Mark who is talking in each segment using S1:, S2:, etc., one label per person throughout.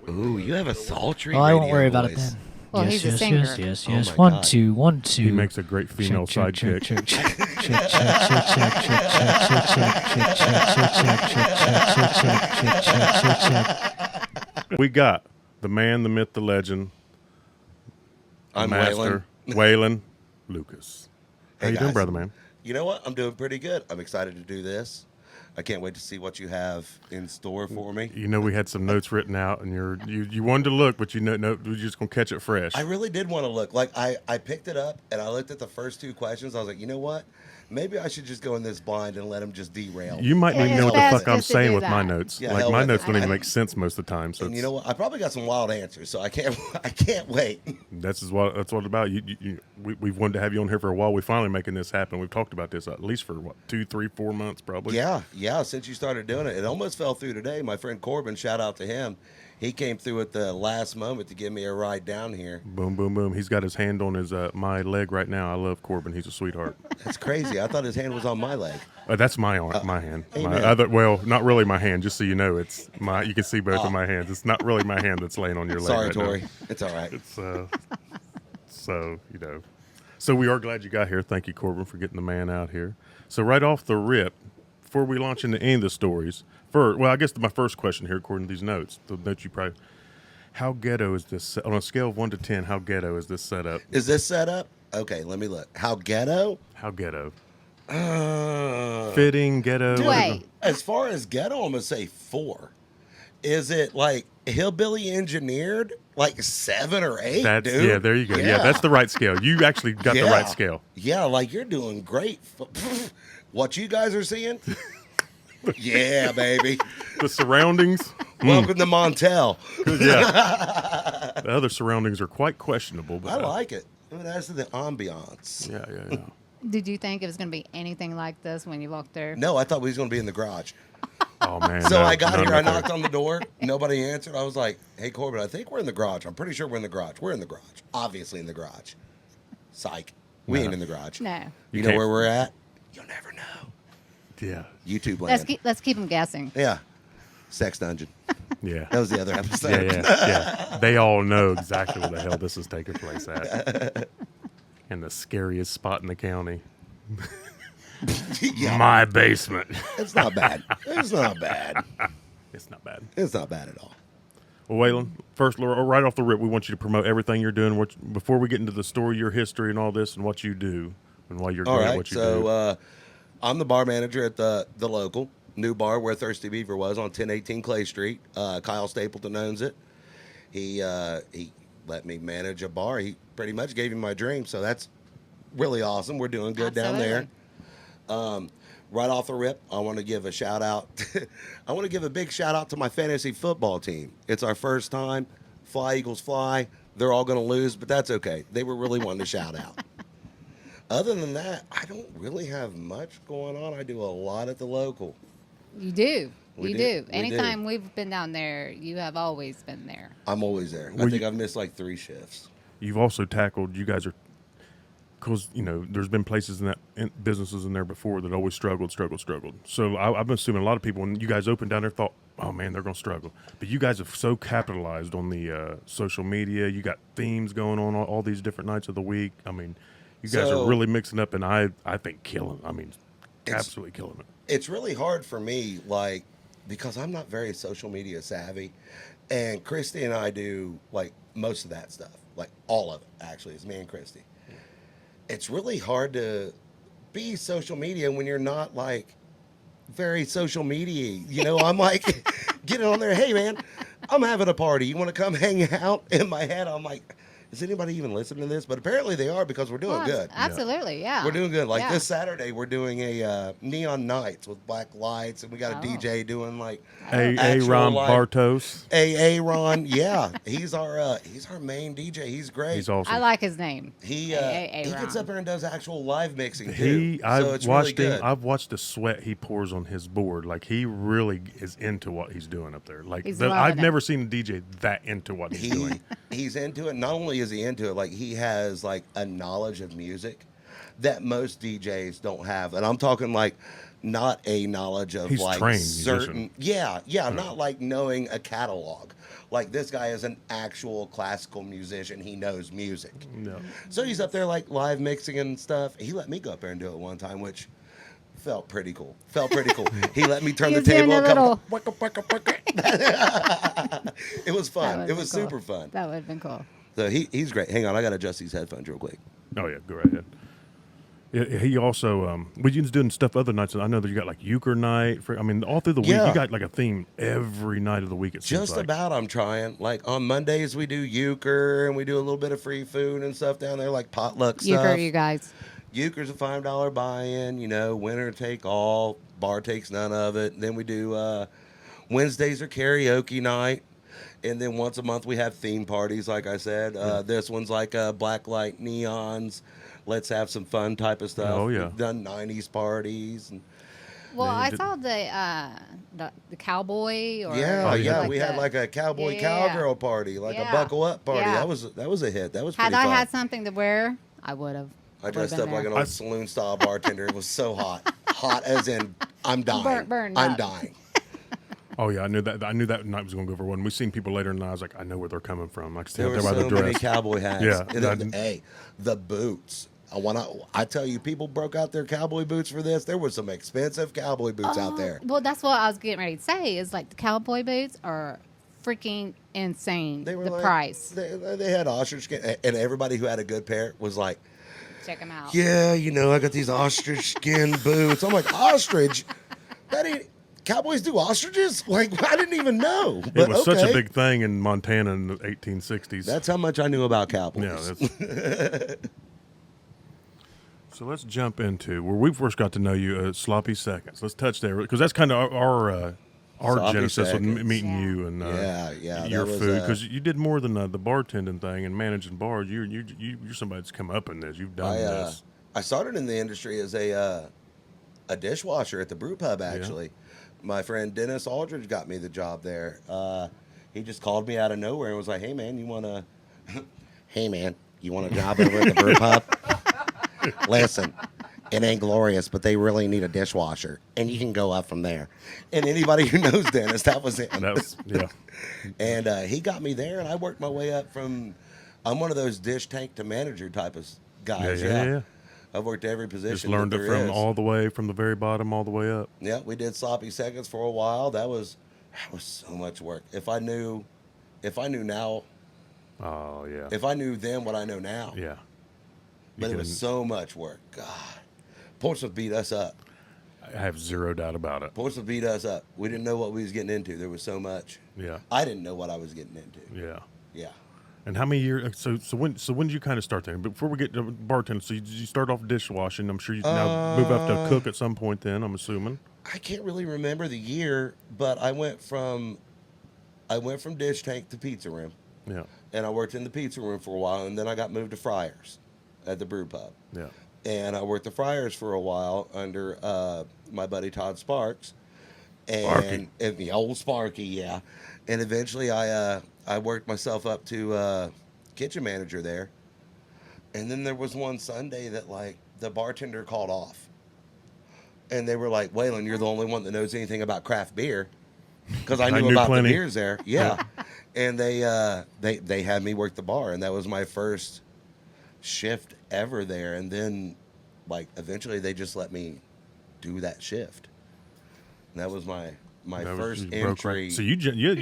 S1: Ooh, you have a sultry
S2: Oh, I won't
S1: radio
S2: worry about it
S1: voice.
S2: then.
S3: Well,
S2: yes,
S3: he's a
S2: yes,
S3: singer.
S2: yes, yes,
S1: Oh
S2: yes.
S1: my
S2: One,
S1: God.
S2: two, 1, 2.
S4: He makes a great female sidekick.
S2: Check, check, check, check, check, check, check, check, check, check, check, check, check, check.
S4: We got the man, the myth, the legend, the
S1: I'm
S4: master, Waylon Lucas. How
S1: Hey,
S4: you doing,
S1: guys.
S4: brother man?
S1: You know what? I'm doing pretty good. I'm excited to do this. I can't wait to see what you have in store for me.
S4: You know we had some notes written out, and you wanted to look, but no, we're just gonna catch it fresh.
S1: I really did want to look. Like, I picked it up, and I looked at the first 2 questions. I was like, you know what? Maybe I should just go in this blind and let him just derail.
S4: You might not even know what the
S3: Best
S4: fuck I'm
S3: just to
S4: saying
S3: do
S4: with my
S3: that.
S4: notes.
S1: Yeah,
S4: Like
S1: hell
S4: my
S1: with
S4: notes
S1: it.
S4: don't even make sense most of the time. So
S1: And you know what? I probably got some wild answers, so I can't wait.
S4: that's what it's about. We've wanted to have you on here for a while. We're finally making this happen. We've talked about this at least for what 2, 3, 4 months probably.
S1: Yeah. Since you started doing it, it almost fell through today. My friend Corbin, shout out to him. He came through at the last moment to give me a ride down here.
S4: Boom, boom, boom. He's got his hand on his my leg right now. I love Corbin. He's a sweetheart.
S1: That's crazy. I thought his hand was on my leg.
S4: That's my arm, my hand. My
S1: amen.
S4: other, well, not really my hand. Just so you know, it's my. You can see both of my hands. It's not really my hand that's laying on your leg.
S1: Sorry,
S4: right
S1: Tori.
S4: now.
S1: It's all right.
S4: It's so you know. So we are glad you got here. Thank you, Corbin, for getting the man out here. So right off the rip, before we launch into any of the stories, I guess my first question here, according to these notes, the notes you probably, how ghetto is this on a scale of 1 to 10? How ghetto is this setup?
S1: Is this set up? Okay, let me look. How ghetto?
S4: How ghetto?
S1: Uh,
S4: Fitting ghetto.
S3: Wait.
S1: As far as ghetto, I'm gonna say 4. Is it like hillbilly engineered? Like 7 or 8,
S4: That's
S1: dude?
S4: yeah. There you go. Yeah, that's the right scale. You actually got the
S1: Yeah.
S4: right scale.
S1: Yeah, like you're doing great. What you guys are seeing? Yeah, baby.
S4: The surroundings.
S1: Welcome to Montel.
S4: Yeah. The other surroundings are quite questionable. But
S1: I like it. It adds to the ambiance.
S4: Yeah.
S3: Did you think it was going to be anything like this when you walked there?
S1: No, I thought we was gonna be in the garage.
S4: Oh man.
S1: So
S4: no,
S1: I got
S4: none
S1: here, I
S4: of that.
S1: knocked on the door. Nobody answered. I was like, hey, Corbin, I think we're in the garage. I'm pretty sure we're in the garage. We're in the garage. Obviously in the garage. Psych. We ain't in the garage.
S3: No.
S1: You know
S4: can't-
S1: where we're at? You'll never know.
S4: Yeah.
S1: YouTube land.
S3: Let's keep them guessing.
S1: Yeah. Sex Dungeon.
S4: Yeah.
S1: That was the other episode.
S4: Yeah. They all know exactly where the hell this is taking place at. In the scariest spot in the county.
S1: Yeah.
S4: My basement.
S1: It's not bad. It's not bad.
S4: It's not bad.
S1: It's not bad at all.
S4: Well, Waylon, first, right off the rip, we want you to promote everything you're doing. Before we get into the story, your history, and all this, and what you do, and why you're
S1: All
S4: great at
S1: right.
S4: what you do.
S1: So I'm the bar manager at the local new bar where Thirsty Beaver was on 1018 Clay Street. Kyle Stapleton owns it. He let me manage a bar. He pretty much gave me my dream. So that's really awesome. We're doing good down there. Right off the rip, I want to give a shout out. I want to give a big shout out to my fantasy football team. It's our first time. Fly Eagles fly. They're all going to lose, but that's okay. They were really wanting to shout out. Other than that, I don't really have much going on. I do a lot at the local.
S3: You do.
S1: We
S3: You
S1: do.
S3: do.
S1: We
S3: Anytime we've been down there, you have always been there.
S1: I'm always there.
S4: Well,
S1: I think I've missed like 3 shifts.
S4: You've also tackled, you guys are, because, there's been places businesses in there before that always struggled. So I've been assuming a lot of people, when you guys opened down there, thought, oh man, they're going to struggle. But you guys have so capitalized on the social media. You got themes going on all these different nights of the week. I mean, you guys are really mixing up, and I think killing. I mean, absolutely killing it.
S1: It's really hard for me, like, because I'm not very social media savvy. And Christy and I do, like, most of that stuff. Like, all of it, actually. It's me and Christy. It's really hard to be social media when you're not, like, very social media. I'm like, getting on there, hey, man, I'm having a party. You want to come hang out? In my head, I'm like, is anybody even listening to this? But apparently they are, because we're doing
S3: Well,
S1: good.
S3: Absolutely, yeah.
S1: We're doing good. Like
S3: Yeah.
S1: this Saturday, we're doing a neon nights with black lights, and we got a
S3: Oh.
S1: DJ doing like
S4: Ron
S1: live-
S4: Bartos.
S1: Ron, yeah, he's our main DJ. He's great.
S4: He's awesome.
S3: I like his name.
S1: he
S3: Ron.
S1: gets up there and does actual live mixing too. so
S4: I've
S1: it's
S4: watched
S1: really
S4: him.
S1: good.
S4: I've watched the sweat he pours on his board. Like he really is into what he's doing up there. Like
S3: He's
S4: I've
S3: loving it.
S4: never seen a DJ that into what he's doing.
S1: He's into it. Not only is he into it, like he has like a knowledge of music that most DJs don't have, and I'm talking like not a knowledge of
S4: He's
S1: like
S4: trained
S1: certain
S4: musician.
S1: yeah, not like knowing a catalog. Like this guy is an actual classical musician. He knows music.
S4: No.
S1: So he's up there like live mixing and stuff. He let me go up there and do it one time, which felt pretty cool. He let me turn
S3: He
S1: the
S3: was doing
S1: table.
S3: a little-
S1: It was
S3: That
S1: fun.
S3: would've
S1: It
S3: been
S1: was
S3: cool.
S1: super fun.
S3: That would have been cool.
S1: So he's great. Hang on, I gotta adjust these headphones real quick.
S4: Oh yeah, go right ahead. Yeah, he also we was doing stuff other nights. I know that you got like euchre night. All through the week,
S1: Yeah.
S4: you got like a theme every night of the week. It seems
S1: Just
S4: like.
S1: about. I'm trying. Like on Mondays we do euchre and we do a little bit of free food and stuff down there, like potluck
S3: Euchre,
S1: stuff.
S3: you guys.
S1: Euchre's a $5 buy-in. Winner take all. Bar takes none of it. Then we do Wednesdays are karaoke night. And then once a month we have theme parties, like I said. This one's like black light neons. Let's have some fun type of stuff.
S4: Oh, yeah.
S1: We've done 90s parties. And
S3: Well,
S4: Yeah,
S3: I
S4: did-
S3: saw the cowboy or
S1: yeah,
S4: Oh,
S1: yeah.
S4: yeah.
S1: We had like a cowboy
S3: Yeah.
S1: cowgirl party, like a
S3: Yeah.
S1: buckle up party.
S3: Yeah.
S1: That was a hit. That was
S3: Had
S1: pretty
S3: I
S1: fun.
S3: had something to wear, I would have.
S1: I dressed up like an old saloon style bartender. It was so hot. Hot as in I'm dying.
S3: Burned
S1: I'm
S3: up.
S1: dying.
S4: Oh yeah, I knew that. I knew that night was going to go for one. We seen people later, and I was like, I know where they're coming from. I could
S1: There
S4: tell
S1: were
S4: by the
S1: so many
S4: dress.
S1: cowboy hats.
S4: Yeah,
S1: And
S4: that-
S1: then, hey, the boots. I tell you, people broke out their cowboy boots for this. There were some expensive cowboy boots out there.
S3: Well, that's what I was getting ready to say. Is like the cowboy boots are freaking insane.
S1: They were
S3: The
S1: like,
S3: price.
S1: They had ostrich skin, and everybody who had a good pair was like,
S3: Check them out.
S1: "Yeah, I got these ostrich skin boots." I'm like, "Ostrich? That ain't." Cowboys do ostriches? Like, I didn't even know. But
S4: It was such a
S1: okay.
S4: big thing in Montana in the 1860s.
S1: That's how much I knew about cowboys.
S4: Yeah. That's... So let's jump into where we first got to know you, Sloppy Seconds. Let's touch there because that's kind of our
S1: Sloppy
S4: genesis with
S1: Seconds.
S4: meeting
S3: Yeah.
S4: you and
S1: Yeah,
S4: your
S1: that was,
S4: food because you did more than the bartending thing and managing bars. You're somebody that's come up in this. You've done this.
S1: I started in the industry as a dishwasher at the brew pub, actually. My friend Dennis Aldridge got me the job there. He just called me out of nowhere and was like, "Hey man, you want a job over at the brew pub? Listen, it ain't glorious, but they really need a dishwasher, and you can go up from there." And anybody who knows Dennis, that was him.
S4: That was yeah.
S1: And he got me there, and I worked my way up from. I'm one of those dish tank to manager type of guys.
S4: Yeah.
S1: I've worked every position.
S4: Just learned
S1: that
S4: it
S1: there
S4: from
S1: is.
S4: all the way from the very bottom all the way up.
S1: Yeah, we did sloppy seconds for a while. That was so much work. If I knew now,
S4: Oh yeah.
S1: if I knew then what I know now,
S4: Yeah.
S1: but it
S4: can-
S1: was so much work. God, Portsmouth beat us up.
S4: I have zero doubt about it.
S1: Portsmouth beat us up. We didn't know what we was getting into. There was so much.
S4: Yeah.
S1: I didn't know what I was getting into.
S4: Yeah.
S1: Yeah.
S4: And how many years? So when did you kind of start there? Before we get to bartending, so you start off dishwashing. I'm sure you now move up to cook at some point. Then I'm assuming.
S1: I can't really remember the year, but I went from dish tank to pizza room,
S4: Yeah.
S1: and I worked in the pizza room for a while, and then I got moved to fryers at the brew pub.
S4: Yeah.
S1: And I worked the fryers for a while under my buddy Todd Sparks,
S4: Sparky.
S1: and the old Sparky, yeah. And eventually, I worked myself up to kitchen manager there. And then there was one Sunday that like the bartender called off, and they were like, "Waylon, you're the only one that knows anything about craft beer," because I
S4: I
S1: knew
S4: knew
S1: about
S4: plenty.
S1: the beers there. Yeah, and they had me work the bar, and that was my first shift ever there. And then, like, eventually they just let me do that shift. And that was my
S4: That was-
S1: first
S4: you broke
S1: entry.
S4: right. So you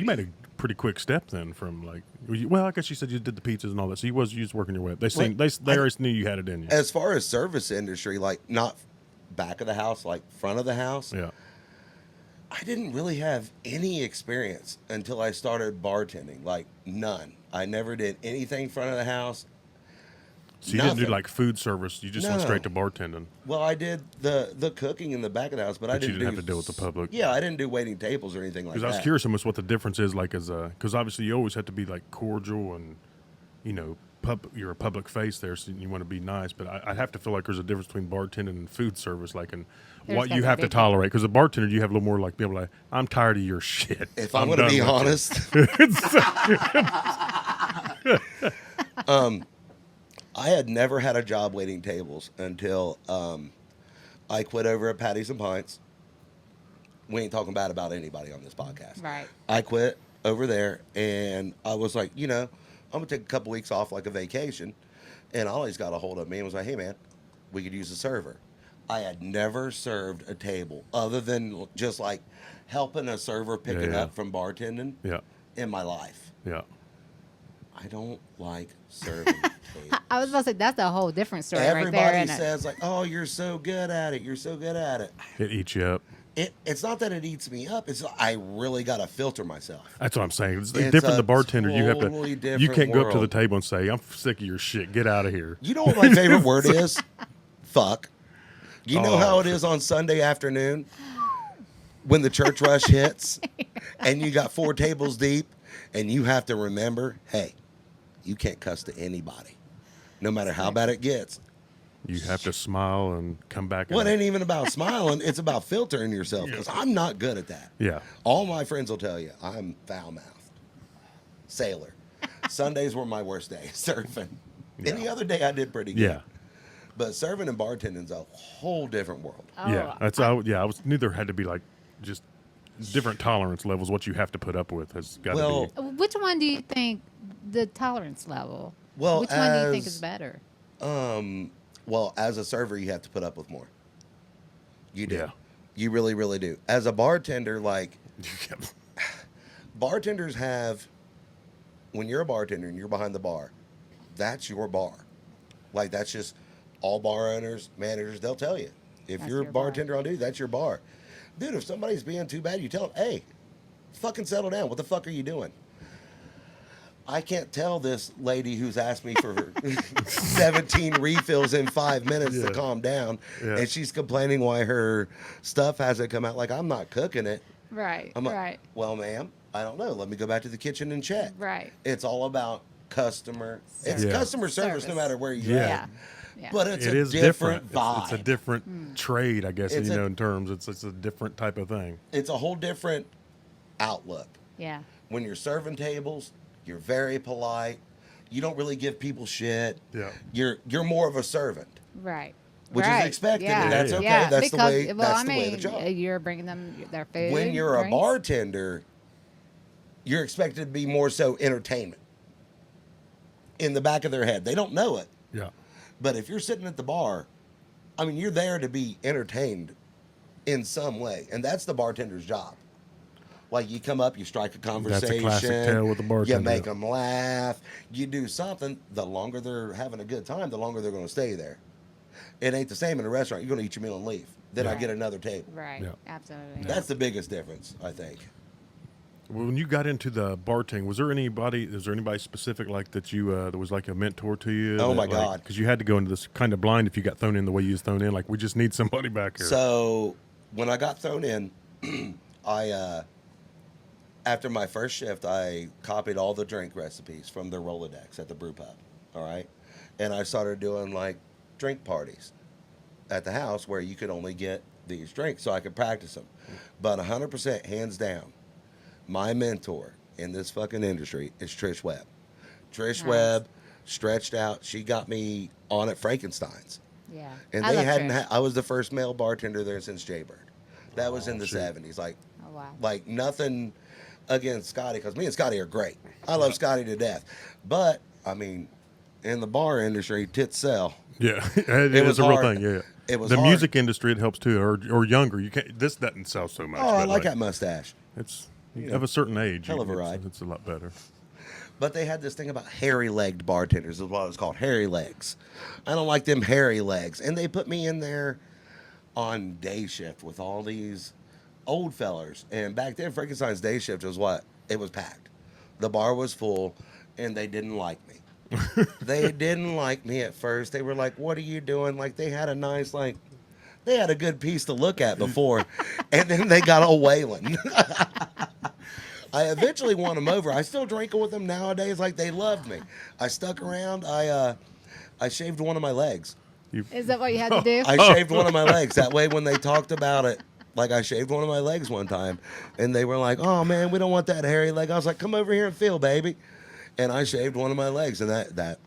S4: made a pretty quick step then from like well, I guess you said you did the pizzas and all that. So you was working your way up. They seen, they already knew you had it in you.
S1: As far as service industry, like not back of the house, like front of the house,
S4: Yeah.
S1: I didn't really have any experience until I started bartending. Like none. I never did anything front of the house.
S4: So you didn't do
S1: Nothing.
S4: like food service. You just went
S1: No.
S4: straight to bartending.
S1: Well, I did the cooking in the back of the house, but I
S4: But you
S1: didn't
S4: didn't have to deal with the public.
S1: Yeah, I didn't do waiting tables or anything like
S4: Because
S1: that.
S4: I was curious almost what the difference is like as a because obviously you always have to be like cordial and you're a public face there, so you want to be nice. But I have to feel like there's a difference between bartending and food service, like and
S3: There's
S4: what you
S3: gotta
S4: have
S3: be
S4: to
S3: a
S4: tolerate. Because a bartender, you have a little more like be able to. I'm tired of your shit.
S1: If I'm going to
S4: done
S1: be
S4: with you."
S1: honest, I had never had a job waiting tables until I quit over at Patties and Pints. We ain't talking bad about anybody on this podcast.
S3: Right.
S1: I quit. over there, and I was like, I'm gonna take a couple weeks off, like a vacation. And Ollie's got a hold of me and was like, hey man, we could use a server. I had never served a table other than just like helping a server pick it up from bartending in my life.
S4: Yeah.
S1: I don't like serving tables.
S3: I was about to say that's a whole different story
S1: Everybody
S3: right there.
S1: says like, oh, you're so good at it. You're so good at it.
S4: It eats you up.
S1: It's not that it eats me up. It's I really got to filter myself.
S4: That's what I'm saying. It's
S1: It's
S4: different.
S1: a
S4: The bartender, you have
S1: totally
S4: to. You
S1: different
S4: can't go up to the
S1: world.
S4: table and say, "I'm sick of your shit. Get out of here."
S1: You know what my favorite word is? Fuck. You know
S4: Oh.
S1: how it is on Sunday afternoon when the church rush hits and you got 4 tables deep and you have to remember, hey, you can't cuss to anybody, no matter how bad it gets.
S4: You have to smile and come back.
S1: Well, it
S4: and,
S1: ain't even about smiling. It's about filtering yourself because I'm not good at that.
S4: Yeah.
S1: All my friends will tell you I'm foul-mouthed. Sailor. Sundays were my worst day, surfing. Any other day I did pretty good.
S4: Yeah.
S1: But serving and bartending's a whole different world.
S4: Yeah. That's I was knew there had to be like just different tolerance levels. What you have to put up with has got to
S1: Well,
S4: be.
S3: Which one do you think the tolerance level?
S1: Well,
S3: which one do you think
S1: as-
S3: is better?
S1: Well, as a server, you have to put up with more. You do.
S4: Yeah.
S1: You really, really do. As a bartender, like, bartenders have, when you're a bartender and you're behind the bar, that's your bar. Like, that's just all bar owners, managers, they'll tell you. If
S3: That's
S1: you're a
S3: your bar.
S1: bartender on duty, that's your bar. Dude, if somebody's being too bad, you tell them, hey, fucking settle down. What the fuck are you doing? I can't tell this lady who's asked me for 17 refills in 5 minutes to calm down, and she's complaining why her stuff hasn't come out. Like, I'm not cooking it.
S3: Right.
S1: I'm like,
S3: right.
S1: well, ma'am, I don't know. Let me go back to the kitchen and check.
S3: Right.
S1: It's all about customer. It's
S4: Yeah.
S1: customer service no
S3: Service.
S1: matter where you're
S4: Yeah.
S1: at.
S3: Yeah.
S1: But it's
S4: It
S1: a
S4: is
S1: different
S4: different.
S1: vibe.
S4: It's a different trade, I guess.
S1: It's
S4: In terms, it's a different type of thing.
S1: It's a whole different outlook.
S3: Yeah.
S1: When you're serving tables, you're very polite. You don't really give people shit.
S4: Yeah.
S1: You're more of a servant.
S3: Right.
S1: Which is
S3: right.
S1: expected,
S3: Yeah.
S1: and that's
S4: Yeah.
S1: okay.
S3: Yeah,
S1: That's the
S3: because,
S1: way.
S3: well,
S1: That's
S3: I
S1: the way of the
S3: mean,
S1: job.
S3: you're bringing them their food.
S1: When you're a
S3: drinks.
S1: bartender, you're expected to be more so entertainment in the back of their head. They don't know it,
S4: Yeah.
S1: but if you're sitting at the bar, I mean, you're there to be entertained in some way, and that's the bartender's job. Like, you come up, you strike a conversation.
S4: That's a classic tale with the bartender.
S1: You make them laugh. You do something. The longer they're having a good time, the longer they're going to stay there. It ain't the same in a restaurant. You're going to eat your meal and leave. Then I
S3: Right.
S1: get another table.
S3: Right.
S4: Yeah.
S3: Absolutely.
S1: That's the biggest difference, I think.
S4: Well, when you got into the bartending, was there anybody specific like that you that was like a mentor to you?
S1: Oh, my
S4: that,
S1: God.
S4: Because you had to go into this kind of blind if you got thrown in the way you was thrown in. Like, we just need somebody back here.
S1: So when I got thrown in, I after my first shift, I copied all the drink recipes from the Rolodex at the brew pub. All right, and I started doing like drink parties at the house where you could only get these drinks, so I could practice them. But 100%, hands down, my mentor in this fucking industry is Trish Webb. Trish
S3: Nice.
S1: Webb stretched out. She got me on at Frankenstein's.
S3: Yeah.
S1: And
S3: I
S1: they
S3: love
S1: hadn't
S3: Trish.
S1: I was the first male bartender there since Jaybird. That was in the
S4: shoot.
S1: 70s. Like,
S3: Oh wow.
S1: like nothing against Scotty, because me and Scotty are great. I love Scotty to death. But, I mean, in the bar industry, tits sell.
S4: Yeah, it
S1: was
S4: is a real
S1: hard.
S4: thing. Yeah,
S1: It was
S4: the
S1: hard.
S4: music industry. It helps too, or younger. You can't. This doesn't sell so much.
S1: Oh, I
S4: but,
S1: like that mustache.
S4: It's of a certain age.
S1: Hell of a
S4: it's-
S1: ride.
S4: It's a lot better.
S1: But they had this thing about hairy-legged bartenders, is what it was called, hairy legs. I don't like them hairy legs. And they put me in there on day shift with all these old fellers. And back then, Frankenstein's day shift was what? It was packed. The bar was full, and they didn't like me. They didn't like me at first. They were like, what are you doing? Like, they had a nice, like, they had a good piece to look at before. And then they got all Waylon. I eventually won them over. I still drink with them nowadays. Like, they loved me. I stuck around. I shaved one of my legs.
S3: Is that what you had to do?
S1: I shaved one of my legs. That way, when they talked about it, like, I shaved one of my legs one time, and they were like, "Oh man, we don't want that hairy leg." I was like, "Come over here and feel, baby," and I shaved one of my legs, and that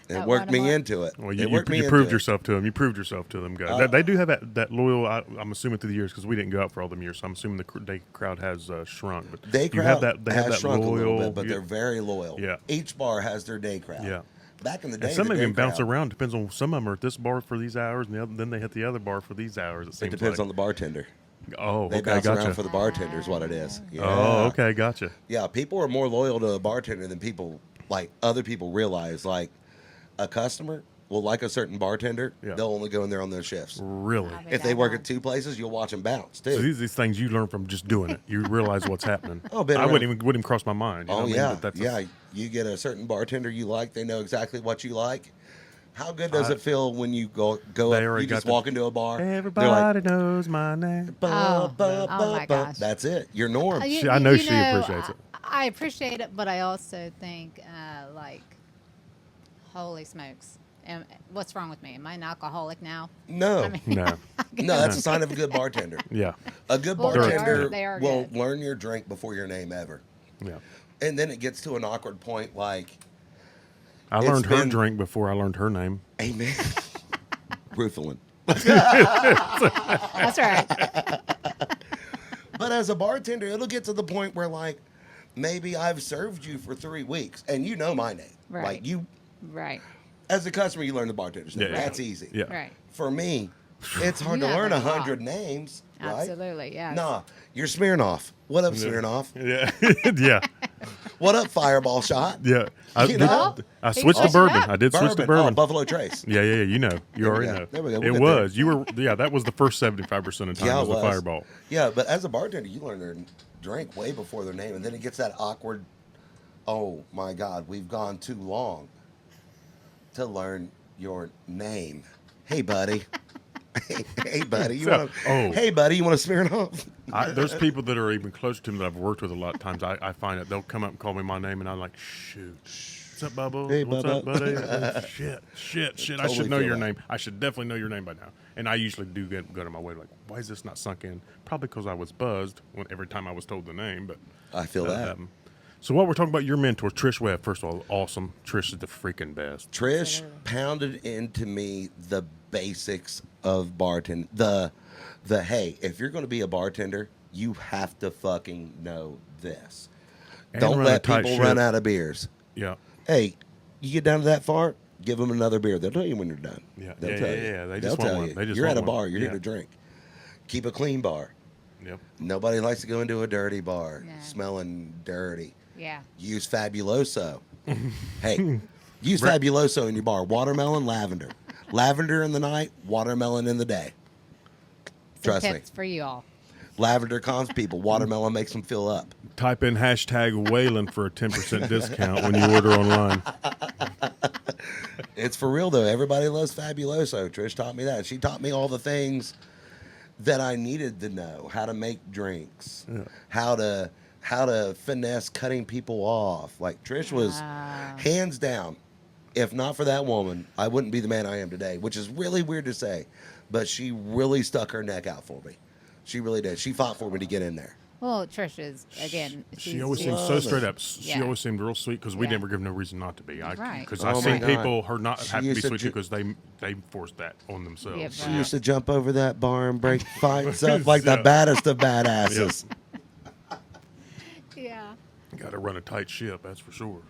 S1: It
S3: That
S1: worked
S3: one
S1: me
S3: more.
S1: into it.
S4: Well,
S1: It
S4: you
S1: worked me into
S4: proved
S1: it.
S4: yourself to them. You proved yourself to them, guys. They do have that loyal. I'm assuming through the years because we didn't go out for all them years. So I'm assuming the day crowd has shrunk. But
S1: Day
S4: you
S1: crowd
S4: have that. They have
S1: has
S4: that
S1: shrunk
S4: loyal.
S1: a little bit, but
S4: yeah,
S1: they're very loyal.
S4: Yeah.
S1: Each bar has their day crowd.
S4: Yeah.
S1: Back in the day,
S4: and some
S1: the
S4: of
S1: day
S4: them bounce
S1: crowd,
S4: around. Depends on some of them are at this bar for these hours, and then they hit the other bar for these hours. It
S1: It
S4: seems
S1: depends
S4: like.
S1: on the bartender.
S4: Oh,
S1: They
S4: okay,
S1: bounce around
S4: gotcha.
S1: for the bartender is what it is. Yeah.
S4: Oh, okay, gotcha.
S1: Yeah, people are more loyal to a bartender than people, like, other people realize. Like, a customer will like a certain bartender,
S4: Yeah.
S1: they'll only go in there on those shifts.
S4: Really.
S3: I'll be
S1: If they
S3: that
S1: work
S3: one.
S1: at two places, you'll watch them bounce,
S4: So
S1: too.
S4: these things you learn from just doing it. You realize what's happening.
S1: Oh, been
S4: I
S1: around-
S4: wouldn't even cross my mind. You know
S1: Oh,
S4: what I mean?
S1: yeah.
S4: But that's
S1: Yeah, you get a certain bartender you like, they know exactly what you like. How good does it feel when you go
S4: They
S1: up,
S4: already
S1: you just
S4: got the-
S1: walk into a bar, they're
S4: Everybody
S1: like,
S4: knows my name.
S3: Oh my gosh.
S1: that's it, your norm.
S4: I know she appreciates it.
S3: I appreciate it, but I also think, like, holy smokes. What's wrong with me? Am I an alcoholic now?
S1: No,
S3: I mean,
S4: No.
S1: no, that's a sign of a good bartender.
S4: Yeah.
S1: A good
S3: Well,
S1: bartender
S3: they are
S1: will
S3: good.
S1: learn your drink before your name ever.
S4: Yeah.
S1: And then it gets to an awkward point like,
S4: I
S1: It's
S4: learned her
S1: been-
S4: drink before I learned her name.
S1: amen. Ruthlin.
S3: That's right.
S1: But as a bartender, it'll get to the point where, like, maybe I've served you for 3 weeks and you know my name.
S3: Right.
S1: Like, you,
S3: Right.
S1: as a customer, you learn the bartender's name.
S4: Yeah.
S1: That's easy.
S4: Yeah.
S3: Right.
S1: For me, it's hard
S3: You
S1: to
S3: have
S1: learn
S3: a lot.
S1: 100 names, right?
S3: Absolutely. Yeah.
S1: Nah, you're Smirnoff. What up, Smirnoff?
S4: Yeah. yeah.
S1: What up, Fireball Shot?
S4: Yeah. I,
S1: You know?
S4: I switched to
S3: switched it
S4: bourbon.
S3: up.
S4: I did switch to
S1: Bourbon.
S4: bourbon.
S1: Oh, Buffalo Trace.
S4: Yeah, you know. You
S1: There we
S4: already
S1: go.
S4: know.
S1: There we go.
S4: It
S1: We'll get
S4: was. You were, yeah, that was the first 75% of the time
S1: Yeah,
S4: was
S1: it
S4: the
S1: was.
S4: fireball.
S1: Yeah, but as a bartender, you learn their drink way before their name, and then it gets that awkward, oh my God, we've gone too long to learn your name. Hey, buddy. Hey, buddy. You
S4: So-
S1: want
S4: oh.
S1: Hey, buddy, you want to smear it off?
S4: There's people that are even close to me that I've worked with a lot of times. I find that they'll come up and call me my name, and I'm like, shoot. What's up, Bubba?
S1: Hey,
S4: What's up,
S1: Bubba.
S4: buddy? shit. I
S1: Totally
S4: should know
S1: feel
S4: your
S1: that.
S4: name. I should definitely know your name by now. And I usually do go to my way like, why is this not sunk in? Probably because I was buzzed every time I was told the name. But
S1: I feel that.
S4: So what we're talking about, your mentor, Trish Webb. First of all, awesome. Trish is the freaking best.
S1: Trish pounded into me the basics of bartending. The hey, if you're going to be a bartender, you have to fucking know this.
S4: And
S1: Don't
S4: run a
S1: let
S4: tight
S1: people
S4: ship.
S1: run out of beers.
S4: Yeah.
S1: Hey, you get down to that far, give them another beer. They'll tell you when you're done.
S4: Yeah.
S1: They'll
S4: Yeah,
S1: tell
S4: yeah,
S1: you.
S4: yeah. They
S1: They'll
S4: just want
S1: tell
S4: one.
S1: you.
S4: They just
S1: You're at
S4: want
S1: a bar.
S4: one.
S1: You're
S4: Yeah.
S1: here to drink. Keep a clean bar.
S4: Yep.
S1: Nobody likes to go into a dirty bar,
S3: No.
S1: smelling dirty.
S3: Yeah.
S1: Use Fabuloso. Hey, use Fabuloso in your bar. Watermelon, lavender. Lavender in the night, watermelon in the day.
S3: Some
S1: Trust me.
S3: tips for you all.
S1: Lavender calms people. Watermelon makes them fill up.
S4: Type in hashtag Waylon for a 10% discount when you order online.
S1: It's for real though. Everybody loves Fabuloso. Trish taught me that. She taught me all the things that I needed to know. How to make drinks. How to finesse cutting people off. Like Trish was hands down. If not for that woman, I wouldn't be the man I am today, which is really weird to say, but she really stuck her neck out for me. She really did. She fought for me to get in there.
S3: Well, Trish is, again,
S4: She always
S3: she's-
S4: seemed so straight up. She
S3: Yeah.
S4: always seemed real sweet because we
S3: Yeah.
S4: never give no reason not to be.
S3: Right.
S4: Because
S1: Oh
S4: I've
S1: my
S4: seen
S1: God.
S4: people her not
S1: She
S4: have to be
S1: used to
S4: sweet
S1: ju-
S4: because they forced that on themselves.
S3: Yeah,
S1: She
S3: Right.
S1: used to jump over that bar and break fights up like
S4: Yeah.
S1: the baddest of badasses.
S3: Yeah.
S4: Got to run a tight ship, that's for sure.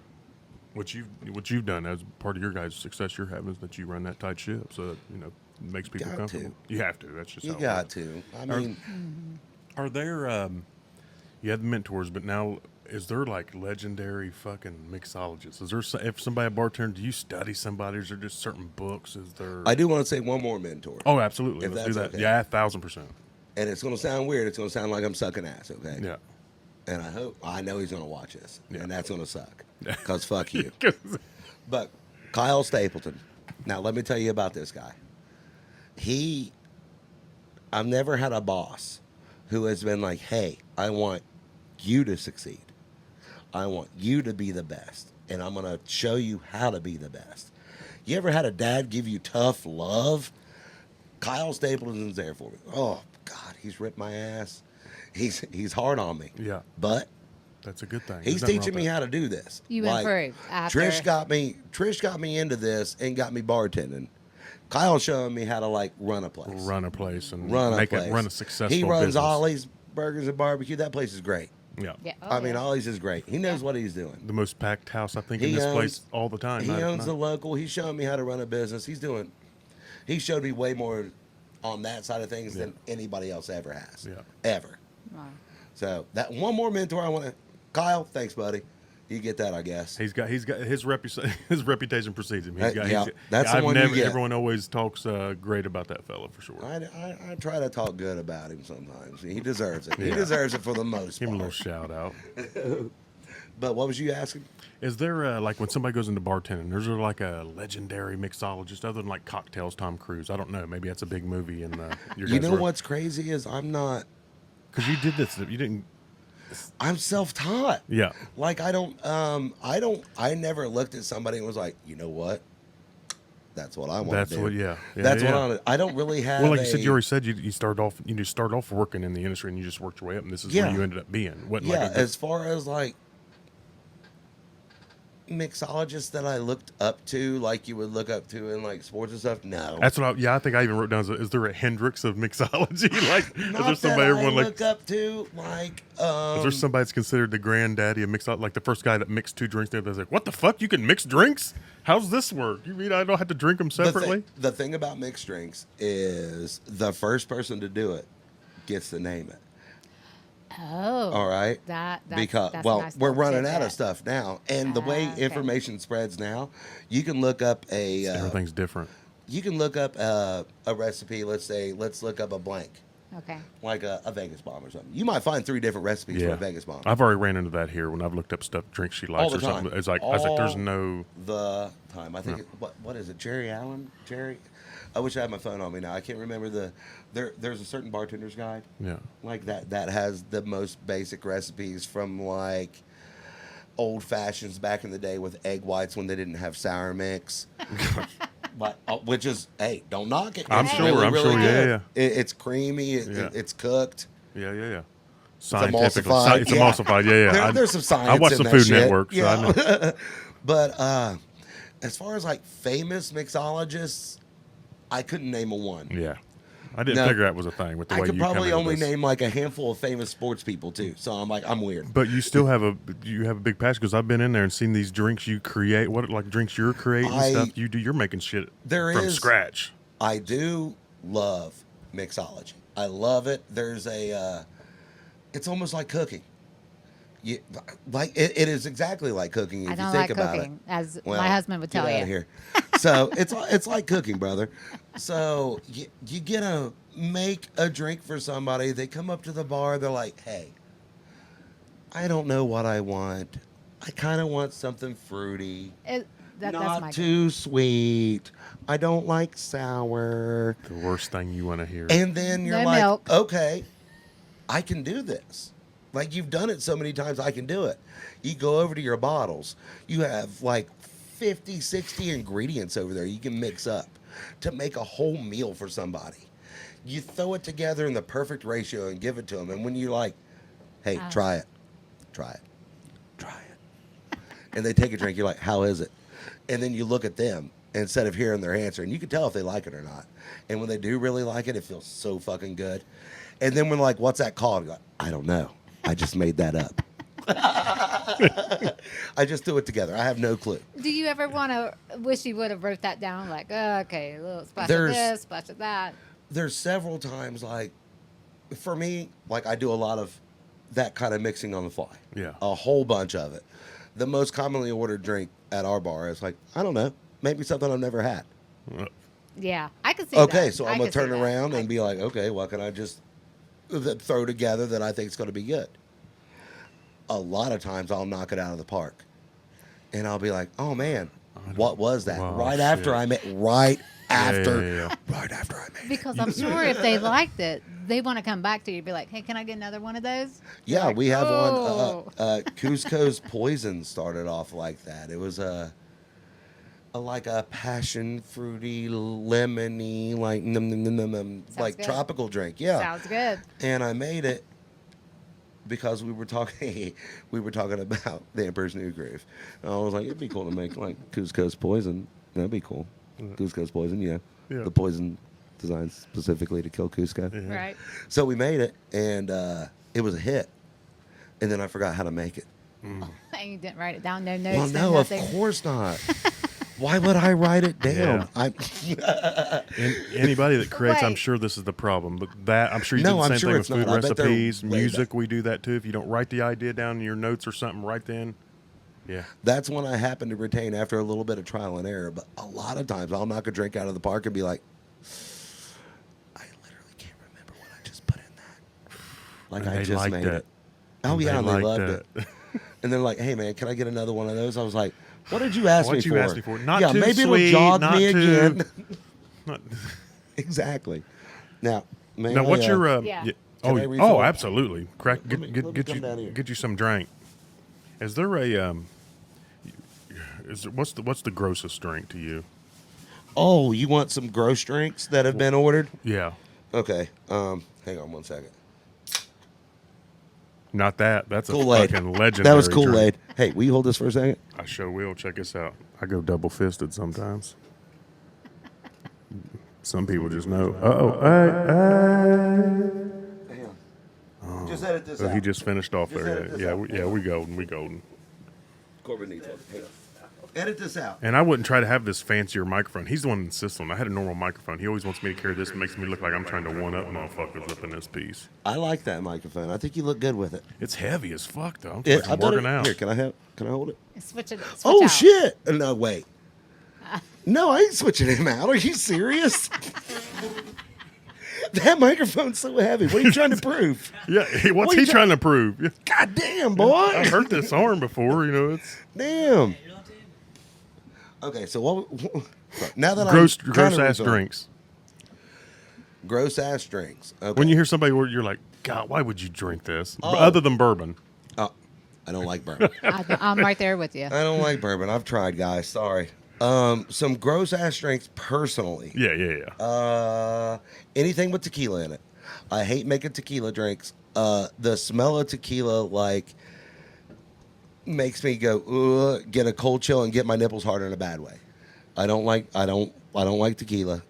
S4: What you've done as part of your guys' success you're having is that you run that tight ship, so that, it makes people
S1: Got
S4: comfortable.
S1: to.
S4: You have to. That's just
S1: You
S4: how it
S1: got
S4: works.
S1: to. I mean,
S4: Are there? You had mentors, but now is there like legendary fucking mixologists? Is there if somebody a bartender? Do you study somebody? Is there just certain books? Is there?
S1: I do want to say one more mentor.
S4: Oh, absolutely.
S1: If
S4: Let's do
S1: that's
S4: that.
S1: okay.
S4: Yeah, 1,000%.
S1: And it's going to sound weird. It's going to sound like I'm sucking ass, okay?
S4: Yeah.
S1: And I know he's going to watch this.
S4: Yeah.
S1: And that's going to suck. Because fuck you.
S4: 'Cause-
S1: But Kyle Stapleton. Now, let me tell you about this guy. I've never had a boss who has been like, hey, I want you to succeed. I want you to be the best. And I'm going to show you how to be the best. You ever had a dad give you tough love? Kyle Stapleton's there for me. Oh, God, he's ripped my ass. He's hard on me.
S4: Yeah.
S1: But
S4: That's a good thing.
S1: He's
S4: There's nothing
S1: teaching
S4: wrong
S1: me
S4: with
S1: how to do this.
S3: You improved after.
S1: Trish got me into this and got me bartending. Kyle's showing me how to like run a place.
S4: that. Run a place and
S1: Run
S4: run a successful
S1: He runs
S4: business.
S1: Ollie's Burgers and Barbecue. That place is great.
S4: Yeah.
S3: Yeah.
S1: I mean, Ollie's is great. He knows what he's doing.
S4: The most packed house, I think, in
S1: He
S4: this
S1: owns-
S4: place all the time.
S1: He
S4: night
S1: owns
S4: after
S1: the
S4: night.
S1: local. He's showing me how to run a business. He showed me way more on that side of things than anybody else ever has.
S4: Yeah.
S1: Ever.
S3: Wow.
S1: So that one more mentor I want to. Kyle, thanks, buddy. You get that, I guess.
S4: He's got his reputation precedes him. He's got,
S1: Yeah,
S4: he's got,
S1: that's the
S4: I've
S1: one you
S4: never,
S1: get.
S4: Everyone always talks great about that fella for sure.
S1: I try to talk good about him sometimes. He deserves it. He
S4: Yeah.
S1: deserves it for the most
S4: Give him a little
S1: part.
S4: shout out.
S1: But what was you asking?
S4: Is there like when somebody goes into bartending, is there like a legendary mixologist other than like Cocktails, Tom Cruise? I don't know. Maybe that's a big movie. And
S1: You know what's crazy is I'm not.
S4: Because you did this. You didn't.
S1: I'm self-taught.
S4: Yeah.
S1: Like I never looked at somebody and was like, you know what? That's what I want
S4: That's
S1: to do.
S4: what. Yeah. Yeah,
S1: That's
S4: yeah.
S1: what I don't really have.
S4: Well, like you said, you already said you started off. You just started off working in the industry, and you just worked your way up, and this is where
S1: Yeah.
S4: you ended up being. What?
S1: Yeah,
S4: Like
S1: as far as like mixologists that I looked up to, like you would look up to in like sports and stuff. No,
S4: that's what. I think I even wrote down. Is there a Hendrix of mixology? Like, is
S1: not
S4: there somebody
S1: that
S4: everyone
S1: I
S4: like?
S1: look up to. Like,
S4: Is there somebody that's considered the granddaddy of mixology? Like the first guy that mixed two drinks together? Like, what the fuck? You can mix drinks? How's this work? You mean I don't have to drink them separately?
S1: The thing about mixed drinks is the first person to do it gets to name it.
S3: Oh.
S1: All right.
S3: That's
S1: Because
S3: a
S1: well,
S3: nice
S1: we're
S3: little
S1: running out of
S3: tidbit.
S1: stuff now, and the way
S3: Okay.
S1: information spreads now, you can look up a
S4: Everything's different.
S1: a recipe. Let's look up a blank,
S3: Okay.
S1: like a Vegas bomb or something. You might find 3 different recipes for
S4: Yeah,
S1: a Vegas bomb.
S4: I've already ran into that here when I've looked up stuff, drinks she likes
S1: All the
S4: or something.
S1: time.
S4: It's like I was like, there's
S1: All
S4: no.
S1: the time. I think what is it? Jerry Allen? Jerry? I wish I had my phone on me now. I can't remember there's a certain bartender's guide
S4: Yeah.
S1: like that has the most basic recipes from like old fashions back in the day with egg whites when they didn't have sour mix. But which is don't knock it.
S4: I'm
S1: It's
S4: sure,
S1: really,
S4: I'm
S1: really
S4: sure, yeah,
S1: good. It's creamy.
S4: Yeah.
S1: It's cooked.
S4: Yeah. Scientifically,
S1: emulsified.
S4: it's
S1: Yeah.
S4: emulsified. Yeah.
S1: There's some science.
S4: I watch
S1: in
S4: the
S1: that
S4: Food
S1: shit.
S4: Network, so I know.
S1: But as far as like famous mixologists, I couldn't name a one.
S4: Yeah. I didn't
S1: No.
S4: figure that was a thing with the
S1: I
S4: way
S1: could
S4: you come
S1: probably
S4: into
S1: only
S4: this.
S1: name like a handful of famous sports people too. So I'm weird.
S4: But you still have a big passion because I've been in there and seen these drinks you create. What like drinks you're creating stuff you do. You're making shit
S1: There
S4: from
S1: is-
S4: scratch.
S1: I do love mixology. I love it. There's it's almost like cooking. You, like it is exactly like cooking if
S3: I
S1: you
S3: don't
S1: think
S3: like
S1: about
S3: cooking,
S1: it.
S3: as
S1: Well,
S3: my husband would tell
S1: get
S3: you.
S1: out of here. So it's like cooking, brother. So you get to make a drink for somebody. They come up to the bar. They're like, "Hey, I don't know what I want. I kind of want something fruity,
S3: That's
S1: not
S3: my
S1: too sweet. I don't like sour."
S4: The worst thing you want to hear.
S1: And then you're
S3: No
S1: like,
S3: milk.
S1: "Okay, I can do this." Like you've done it so many times, I can do it. You go over to your bottles. You have like 50, 60 ingredients over there you can mix up to make a whole meal for somebody. You throw it together in the perfect ratio and give it to them. And when you're like, "Hey, try it. And they take a drink, you're like, "How is it?" And then you look at them instead of hearing their answer, and you can tell if they like it or not. And when they do really like it, it feels so fucking good. And then when like, "What's that called?" You're like, "I don't know. I just made that up." I just threw it together. I have no clue.
S3: Do you ever want to wish you would have wrote that down? Like, okay, a little splash
S1: There's-
S3: of this, splash of that.
S1: There's several times, like, for me, like I do a lot of that kind of mixing on the fly.
S4: Yeah.
S1: A whole bunch of it. The most commonly ordered drink at our bar is like, I don't know, maybe something I've never had.
S3: Yeah, I can see
S1: Okay,
S3: that.
S1: so
S3: I
S1: I'm going
S3: can
S1: to turn
S3: see that.
S1: around and be like, okay, what can I just throw together that I think is going to be good? A lot of times I'll knock it out of the park. And I'll be like, oh man, what was that?
S4: Wow,
S1: Right after
S4: shit.
S1: I made, right after
S4: yeah.
S1: I made.
S3: Because I'm sure if they liked it, they want to come back to you and be like, hey, can I get another one of those?
S1: Yeah,
S3: Like,
S1: we have
S3: "Oh."
S1: one. Cusco's Poison started off like that. It was like a passion fruity, lemony, like
S3: Sounds
S1: like
S3: good.
S1: tropical drink. Yeah,
S3: Sounds good.
S1: and I made it. because we were talking about the Emperor's New Groove. And I was like, it'd be cool to make like Cusco's Poison. That'd be cool. Cusco's Poison, yeah.
S4: Yeah.
S1: The poison designed specifically to kill Cusco.
S4: Yeah.
S3: Right.
S1: So we made it, and it was a hit. And then I forgot how to make it.
S3: And you didn't write it down. No notes.
S1: Well,
S3: no
S1: no, of
S3: nothing.
S1: course not. Why would I write it down?
S4: Yeah. Anybody that creates, I'm
S3: Wait.
S4: sure this is the problem. But that, I'm sure you
S1: No,
S4: do the
S1: I'm
S4: same
S1: sure
S4: thing with
S1: it's
S4: food
S1: not. I bet they're
S4: recipes,
S1: way
S4: music.
S1: back.
S4: We do that too. If you don't write the idea down in your notes or something right then, yeah.
S1: That's when I happen to retain after a little bit of trial and error. But a lot of times I'll knock a drink out of the park and be like, I literally can't remember what I just put in that. Like
S4: And
S1: I
S4: they
S1: just
S4: liked
S1: made
S4: it.
S1: it. Oh,
S4: And
S1: yeah,
S4: they
S1: and they
S4: liked
S1: loved
S4: it.
S1: it. And they're like, hey, man, can I get another one of those? I was like, what did you ask me
S4: What'd
S1: for?
S4: you ask me for? Not
S1: yeah,
S4: too
S1: maybe
S4: sweet,
S1: it'll jog
S4: not
S1: me
S4: too-
S1: again.
S4: Not-
S1: Exactly. Now, may
S4: Now,
S1: I,
S4: what's your?
S3: Yeah.
S1: Can
S4: Oh,
S1: I refill?
S4: oh, absolutely. Crack.
S1: Let me come down here.
S4: Get you some drink. Is there a what's the grossest drink to you?
S1: Oh, you want some gross drinks that have been ordered?
S4: Yeah.
S1: Okay. Hang on one second.
S4: Not that. That's a
S1: Kool-Aid.
S4: fucking legendary.
S1: That was
S4: drink.
S1: Kool-Aid. Hey, will you hold this for a second?
S4: I sure will. Check this out. I go double fisted sometimes. Some people just know.
S1: Damn. Just edit this
S4: So
S1: out.
S4: he just finished off
S1: Just
S4: there.
S1: edit this
S4: Yeah,
S1: out.
S4: we golden. We golden.
S1: Corbin needs one. Hang on. Edit this out.
S4: And I wouldn't try to have this fancier microphone. He's the one that insists on it. I had a normal microphone. He always wants me to carry this. It makes me look like I'm trying to one up motherfuckers up in this piece.
S1: I like that microphone. I think you look good with it.
S4: It's heavy as fuck though. I'm
S1: I
S4: fucking
S1: bet
S4: working out.
S1: Here, can I hold it?
S3: Switch it. Switch
S1: Oh
S3: out.
S1: shit! No, wait. No, I ain't switching him out. Are you serious? That microphone's so heavy. What are you trying to prove?
S4: Yeah, what's
S1: What
S4: he
S1: you
S4: trying to prove? Yeah.
S1: God damn, boy.
S4: I've hurt this arm before, you know. It's
S1: Damn. Okay, so what? Now that
S4: gross
S1: I'm kinda
S4: ass
S1: resolved.
S4: drinks.
S1: Gross ass drinks. Okay.
S4: When you hear somebody where you're like, God, why would you drink this?
S1: Oh.
S4: Other than bourbon.
S1: Oh, I don't like bourbon.
S3: I'm right there with you.
S1: I don't like bourbon. I've tried, guys. Sorry. Some gross ass drinks personally.
S4: Yeah.
S1: Anything with tequila in it. I hate making tequila drinks. The smell of tequila makes me go ugh, get a cold chill and get my nipples hard in a bad way. I don't like tequila.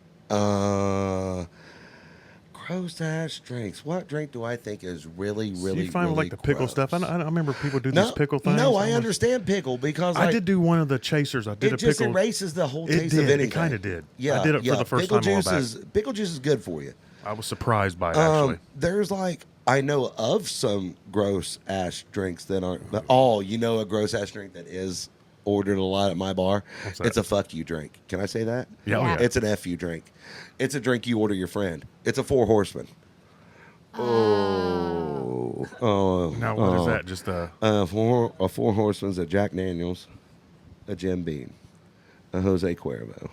S1: Gross ass drinks. What drink do I think is really
S4: You find
S1: really
S4: like the pickle
S1: gross?
S4: stuff. I remember people do
S1: No,
S4: these pickle things.
S1: no, I
S4: almost-
S1: understand pickle because
S4: I did do one of the chasers. I did
S1: it
S4: a
S1: just
S4: pickle.
S1: erases the whole
S4: It
S1: taste of
S4: did. It
S1: anything.
S4: kinda did.
S1: Yeah,
S4: I did it for the first
S1: pickle
S4: time a while
S1: juice
S4: back.
S1: pickle juice is good for you.
S4: I was surprised by it, actually.
S1: There's I know of some gross ass drinks that aren't. But, oh, you know a gross ass drink that is ordered a lot at my bar?
S4: What's that?
S1: It's a fuck you drink. Can I say that?
S4: Yeah,
S3: Yeah.
S1: It's an F you drink. It's a drink you order your friend. It's a Four Horsemen. Oh.
S4: Now, what is that? Just a.
S1: Four Horsemen's a Jack Daniels, a Jim Beam, a Jose Cuervo,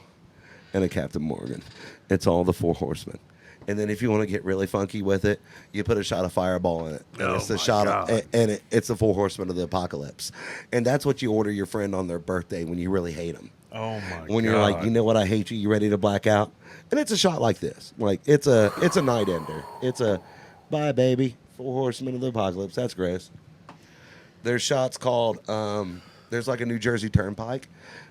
S1: and a Captain Morgan. It's all the Four Horsemen. And then if you want to get really funky with it, you put a shot of Fireball in it. And
S4: Oh
S1: it's the
S4: my
S1: shot
S4: God.
S1: it's the Four Horsemen of the Apocalypse. And that's what you order your friend on their birthday when you really hate them.
S4: Oh my god.
S1: When you're like, you know what, I hate you, you ready to black out? And it's a shot like this. Like it's a night ender. It's a bye baby, Four Horsemen of the Apocalypse. That's gross. There's shots called there's like a New Jersey Turnpike,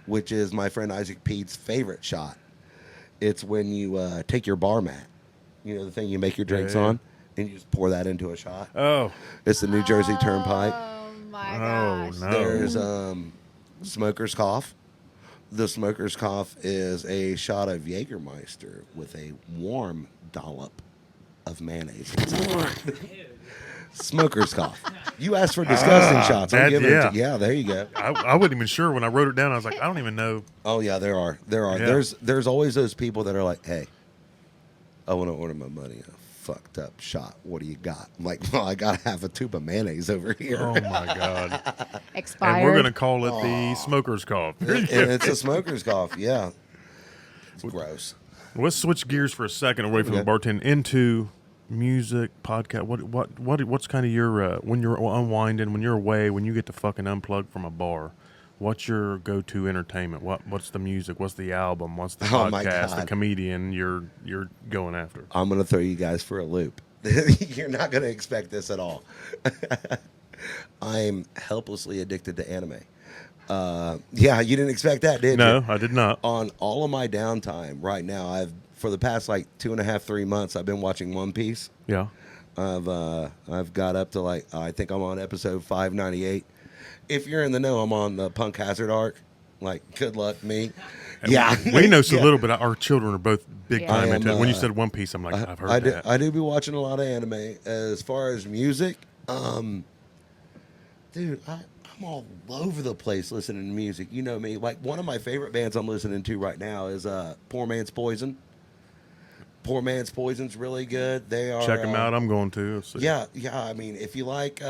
S1: which is my friend Isaac Pete's favorite shot. It's when you take your bar mat, you know, the thing you make your drinks
S4: Yeah.
S1: on, and you just pour that into a shot.
S4: Oh.
S1: It's the New Jersey Turnpike.
S3: Oh my
S4: Oh,
S3: gosh.
S4: no.
S1: There's Smoker's Cough. The Smoker's Cough is a shot of Jägermeister with a warm dollop of mayonnaise. Smoker's Cough. You asked for disgusting shots. I'm
S4: that-
S1: giving it
S4: yeah.
S1: to you. Yeah, there you go.
S4: I wasn't even sure when I wrote it down. I was like, I don't even know.
S1: Oh yeah, there are.
S4: Yeah.
S1: There's always those people that are like, hey, I want to order my money a fucked up shot. What do you got? I'm like, well, I got half a tube of mayonnaise over here.
S4: Oh my god.
S3: Expired.
S4: And we're gonna call it the smoker's cough.
S1: And it's a Smoker's Cough. Yeah, it's gross.
S4: Let's switch gears for a second away from
S1: Okay.
S4: the bartending into music, podcast. What's kind of your when you're unwinding, when you're away, when you get to fucking unplug from a bar? What's your go-to entertainment? What's the music? What's the album? What's the
S1: Oh, my
S4: podcast? The
S1: God.
S4: comedian you're going after?
S1: I'm gonna throw you guys for a loop. You're not going to expect this at all. I'm helplessly addicted to anime. Yeah, you didn't expect that, did you?
S4: No, I did not.
S1: On all of my downtime right now, for the past like 2.5, 3 months, I've been watching One Piece.
S4: Yeah.
S1: I've got up to like, I think I'm on episode 598. If you're in the know, I'm on the Punk Hazard arc. Like, good luck, me. Yeah,
S4: We know so
S1: Yeah.
S4: little, but our children are both big
S3: Yeah.
S4: time
S1: I
S4: into
S1: am,
S4: it. When you said One Piece, I'm like, I've heard that.
S1: I do be watching a lot of anime. As far as music, dude, I'm all over the place listening to music. You know me. Like, one of my favorite bands I'm listening to right now is Poor Man's Poison. Poor Man's Poison's really good. They are
S4: Check them out. I'm going to. Let's see.
S1: Yeah. I mean, if you like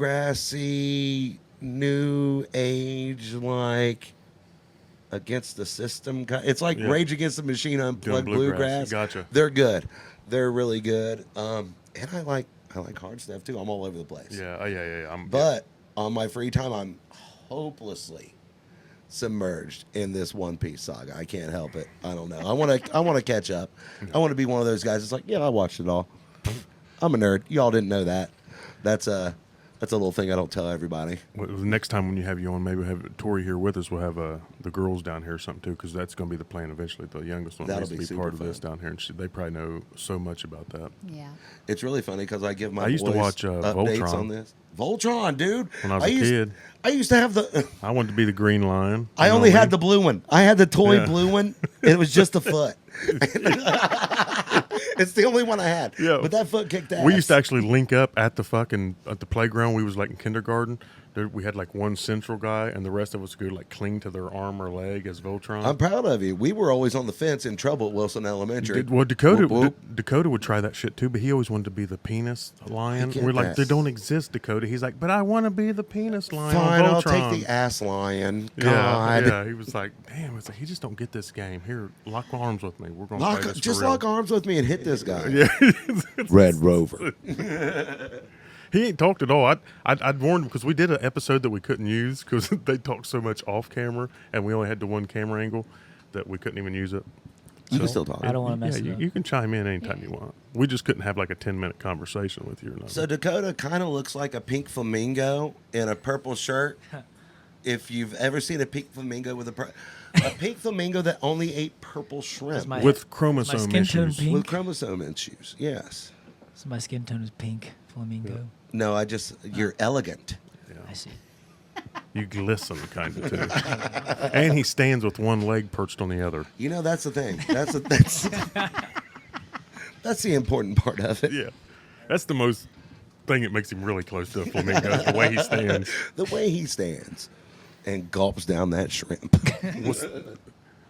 S1: bluegrassy, new age, like against the system, it's like
S4: Yeah.
S1: Rage Against the Machine unplugged
S4: Doing
S1: bluegrass.
S4: Gotcha.
S1: They're good. They're really good. And I like hard stuff too. I'm all over the place.
S4: Yeah. Yeah.
S1: But on my free time, I'm hopelessly submerged in this One Piece saga. I can't help it. I don't know. I want to catch up. I want to be one of those guys that's like, yeah, I watched it all. I'm a nerd. Y'all didn't know that. That's a little thing I don't tell everybody.
S4: Well, the next time when you have you on, maybe we'll have Tori here with us. We'll have the girls down here or something too, because that's going to be the plan eventually. The youngest one
S1: That'll
S4: needs to
S1: be
S4: be
S1: super
S4: part of
S1: fun.
S4: this down here, and they probably know so much about that.
S3: Yeah.
S1: It's really funny because I give my
S4: I used to
S1: boys
S4: watch,
S1: updates
S4: Voltron.
S1: on this. Voltron, dude.
S4: When I was a kid.
S1: I used to have the.
S4: I wanted to be the Green Lion.
S1: I only had the blue one. I had the toy
S4: Yeah.
S1: blue one. It was just a foot. It's the only one I had.
S4: Yeah.
S1: But that foot kicked ass.
S4: We used to actually link up at the playground. We was like in kindergarten. We had like one central guy, and the rest of us could like cling to their arm or leg as Voltron.
S1: I'm proud of you. We were always on the fence in trouble at Wilson Elementary.
S4: Dakota,
S1: Whoop, whoop.
S4: Dakota would try that shit too, but he always wanted to be the penis lion.
S1: get
S4: We're like,
S1: that.
S4: they don't exist, Dakota. He's like, but I want to be the penis lion.
S1: Fine,
S4: on
S1: I'll
S4: Voltron.
S1: take the ass lion.
S4: Yeah,
S1: God.
S4: yeah. He was like, damn. It's like he just don't get this game. Here, lock arms with me. We're gonna play this
S1: Just
S4: for real.
S1: lock arms with me and hit this guy.
S4: Yeah.
S1: Red Rover.
S4: He ain't talked at all. I'd warned him because we did an episode that we couldn't use because they talked so much off camera, and we only had the one camera angle that we couldn't even use it.
S1: You can still talk.
S2: I don't want to mess
S4: Yeah,
S2: it up.
S4: you can chime in anytime you want. We just couldn't have like a 10-minute conversation with you or nothing.
S1: So Dakota kind of looks like a pink flamingo in a purple shirt. If you've ever seen a pink flamingo with a pink flamingo that only ate purple shrimp
S2: my-
S4: with
S2: my
S4: chromosome
S2: skin tone
S4: issues.
S2: pink?
S1: with chromosome issues. Yes.
S2: So my skin tone is pink, flamingo.
S1: No, you're elegant.
S2: I see.
S4: You glisten kind of too. And he stands with one leg perched on the other.
S1: You know, that's the thing. That's the important part of it.
S4: Yeah. That's the most thing that makes him really close to a flamingo, is the way he stands.
S1: The way he stands and gulps down that shrimp.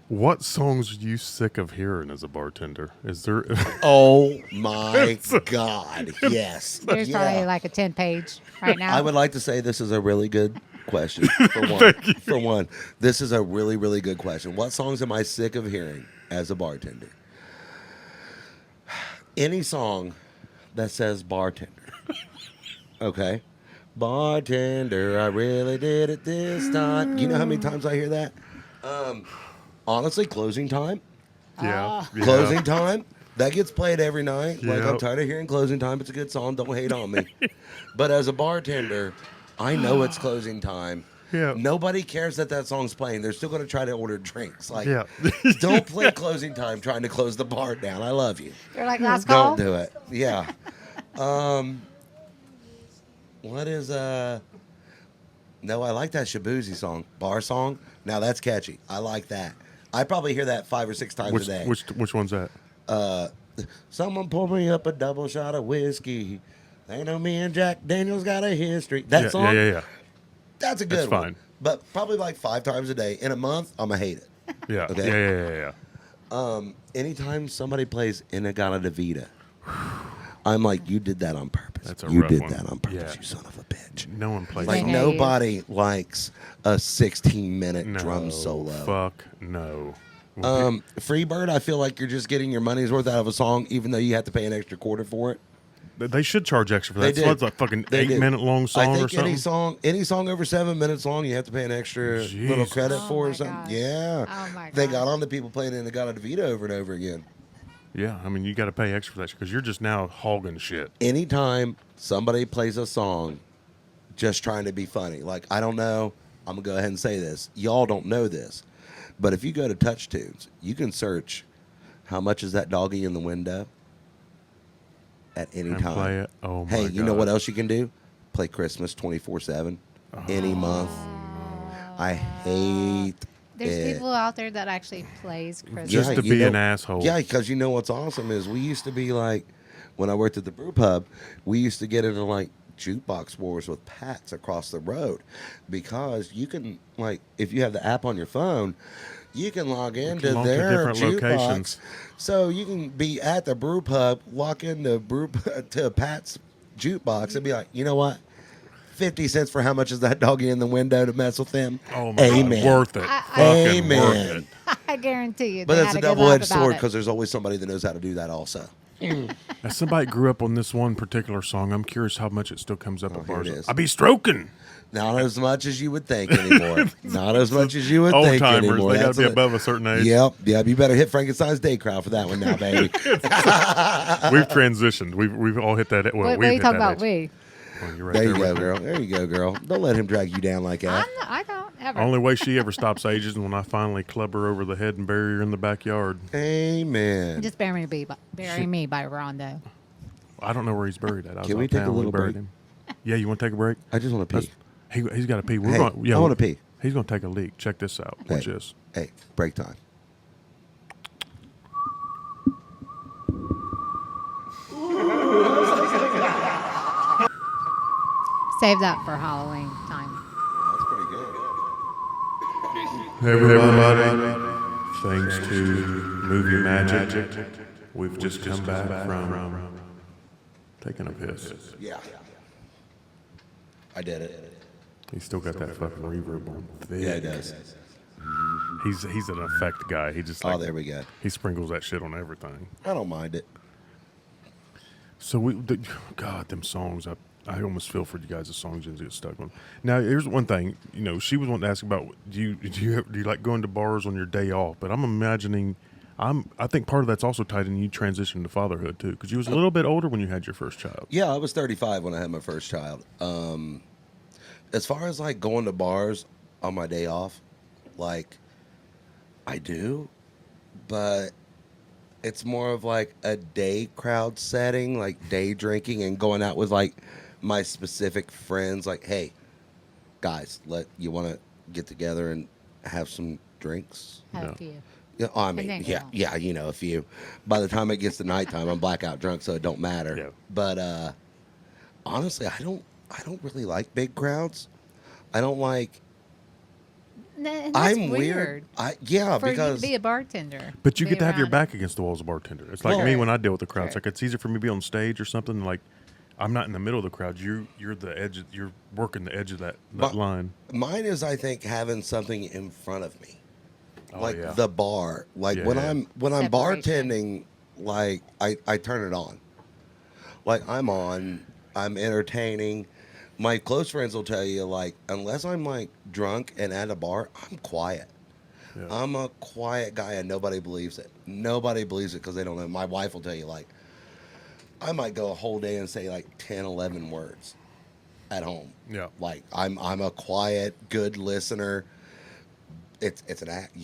S4: What songs are you sick of hearing as a bartender? Is there
S1: Oh my God. Yes.
S3: There's
S1: Yeah.
S3: probably like a 10-page right now.
S1: I would like to say this is a really good question. For one, this is a really, really good question. What songs am I sick of hearing as a bartender? Any song that says bartender. Okay? Bartender, I really did it this time. You know how many times I hear that? Honestly, Closing Time.
S4: yeah.
S1: Closing Time. That gets played every night. Like, I'm
S4: Yep.
S1: tired of hearing Closing Time. It's a good song. Don't hate on me. But as a bartender, I know it's closing time.
S4: Yeah.
S1: Nobody cares that song's playing. They're still going to try to order drinks. Like,
S4: Yeah.
S1: don't play Closing Time trying to close the bar down. I love you.
S3: You're like, last call?
S1: Don't do it. Yeah. What is No, I like that Shabuzi song, bar song. Now that's catchy. I like that. I probably hear that 5 or 6 times a day.
S4: Which one's that?
S1: Someone pour me up a double shot of whiskey. They know me and Jack Daniels got a history. That
S4: yeah,
S1: song,
S4: yeah.
S1: that's a good
S4: That's
S1: one.
S4: fine.
S1: But probably like 5 times a day. In a month, I'm going to hate it.
S4: Yeah.
S1: Okay.
S4: Yeah.
S1: Anytime somebody plays Inagata Davida, I'm like, you did that on purpose.
S4: That's a
S1: you
S4: rough
S1: did
S4: one.
S1: that on purpose,
S4: Yeah.
S1: you son of a bitch.
S4: No one plays
S1: Like,
S3: I
S4: that.
S3: know you.
S1: nobody likes a 16-minute
S4: No,
S1: drum solo.
S4: Fuck no.
S1: Freebird, I feel like you're just getting your money's worth out of a song, even though you have to pay an extra quarter for it.
S4: They should charge extra for
S1: They
S4: that. So
S1: did.
S4: it's like fucking
S1: They did.
S4: 8-minute long song
S1: I
S4: or
S1: think
S4: something.
S1: any song over 7 minutes long, you have to pay an extra little
S4: Jesus.
S1: credit
S3: Oh
S1: for or
S3: my
S1: something.
S3: gosh.
S1: Yeah.
S3: Oh my
S1: They got
S3: gosh.
S1: on to people playing Inagata Davida over and over again.
S4: Yeah, I mean, you got to pay extra for that because you're just now hogging shit.
S1: Anytime somebody plays a song just trying to be funny, like, I don't know, I'm going to go ahead and say this. Y'all don't know this, but if you go to Touch Tunes, you can search how much is that doggy in the window at any
S4: And
S1: time.
S4: play it. Oh, my
S1: Hey, you know
S4: God.
S1: what else you can do? Play Christmas 24/7, any month. I hate
S3: There's
S1: it.
S3: people out there that actually plays Christmas.
S4: Just to
S1: you
S4: be
S1: know-
S4: an asshole.
S1: Yeah, because you know what's awesome is we used to be like, when I worked at the brew pub, we used to get into like jukebox wars with Pats across the road, because you can, like, if you have the app on your phone, you can log into
S4: belong to
S1: their
S4: different
S1: jukebox.
S4: locations.
S1: So you can be at the brew pub, walk into to Pat's jukebox and be like, you know what? 50 cents for how much is that doggy in the window to mess with them?
S4: Oh, my
S1: Amen.
S4: God. Worth it. Fucking
S1: Amen.
S4: worth it.
S3: I guarantee you.
S1: But
S3: they
S1: it's
S3: had
S1: a
S3: good laugh
S1: double-edged
S3: about
S1: sword,
S3: it.
S1: because there's always somebody that knows how to do that also.
S4: As somebody grew up on this one particular song, I'm curious how much it still comes up at
S1: here
S4: bars.
S1: it is.
S4: I be stroking.
S1: Not as much as you would think anymore. Not as much as you would
S4: Old
S1: think
S4: timers,
S1: anymore.
S4: they got
S1: That's
S4: to be
S1: what-
S4: above a certain age.
S1: Yep. You better hit Frankenstein's Day Crowd for that one now, baby.
S4: We've transitioned. We've all hit that. Well,
S3: What
S4: we've
S3: are you
S4: hit
S3: talking
S4: that
S3: about?
S4: age.
S3: We?
S4: Well, you're right
S1: There you
S4: with
S1: go,
S4: me.
S1: girl. There you go, girl. Don't let him drag you down like that.
S3: I don't ever.
S4: Only way she ever stops ages is when I finally club her over the head and bury her in the backyard.
S1: Amen.
S3: Just bury me by Rondo.
S4: I don't know where he's buried at. I was
S1: Can we
S4: out
S1: take a
S4: town when we
S1: little
S4: buried
S1: break?
S4: him. Yeah, you want to take a break?
S1: I just want to pee.
S4: He's got to pee. We're
S1: Hey,
S4: going. Yeah,
S1: I wanna pee.
S4: He's going to take a leak. Check this out. Watch
S1: Hey.
S4: this.
S1: Hey, break time.
S3: Save that for Halloween time.
S1: That's pretty good.
S4: Everybody, thanks to movie magic, we've just come back from taking a piss.
S1: Yeah. I did it.
S4: He's still got that fucking reverb on.
S1: Yeah, it does.
S4: He's an effect guy. He just
S1: Oh,
S4: like
S1: there we go.
S4: he sprinkles that shit on everything.
S1: I don't mind it.
S4: So God, them songs. I almost feel for you guys. The songs you get stuck on. Now, here's one thing. You know, she was wanting to ask about do you like going to bars on your day off? But I'm imagining, I think part of that's also tied in you transitioning to fatherhood too, because you was a little bit older when you had your first child.
S1: Yeah, I was 35 when I had my first child. As far as like going to bars on my day off, like I do, but it's more of like a day crowd setting, like day drinking and going out with like my specific friends. Like, hey, guys, you want to get together and have some drinks?
S3: Have
S4: No.
S3: a few.
S1: Yeah, I
S3: And
S1: mean,
S3: then go
S1: yeah,
S3: home.
S1: yeah, you know, a few. By the time it gets to nighttime, I'm blackout drunk, so it don't matter.
S4: Yeah.
S1: But honestly, I don't really like big crowds. I don't like.
S3: And that's
S1: I'm weird.
S3: For you
S1: because
S3: to be a bartender.
S4: But you
S3: be
S4: get to have your
S3: around
S4: back against the wall as a bartender. It's like
S1: Well-
S4: me when I deal with the crowds.
S3: Sure.
S4: Like it's easier for me to be on stage or something. Like I'm not in the middle of the crowd. You're the edge. You're working the edge of that
S1: But-
S4: line.
S1: mine is, I think, having something in front of me,
S4: Oh,
S1: like
S4: yeah.
S1: the bar. Like
S4: Yeah,
S1: when
S4: yeah.
S1: I'm
S3: Separation.
S1: bartending, like I turn it on. Like I'm entertaining. My close friends will tell you, like, unless I'm like drunk and at a bar, I'm quiet.
S4: Yeah.
S1: I'm a quiet guy, and nobody believes it. Nobody believes it because they don't know. My wife will tell you, like, I might go a whole day and say like 10, 11 words at home.
S4: Yeah.
S1: Like I'm a quiet, good listener. It's an act.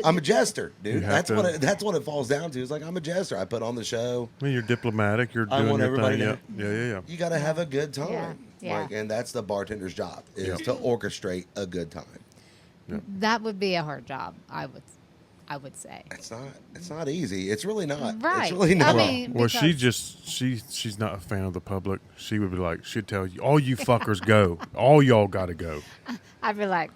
S1: I'm a jester, dude.
S4: have
S1: That's
S4: to-
S1: that's what it falls down to. It's like I'm a jester. I put on the show.
S4: I mean, you're diplomatic. You're
S1: I
S4: doing
S1: want
S4: your
S1: everybody
S4: thing.
S1: to-
S4: Yeah.
S1: You got to have a good time.
S3: Yeah, yeah.
S1: Like, and that's the bartender's job is
S4: Yeah.
S1: to orchestrate a good time.
S3: That would be a hard job, I would say.
S1: It's not easy. It's really not.
S3: Right.
S1: It's really not.
S3: I mean,
S4: Well,
S3: because-
S4: she's not a fan of the public. She would be like, she'd tell you, all you fuckers go. All y'all got to go.
S3: I'd be like,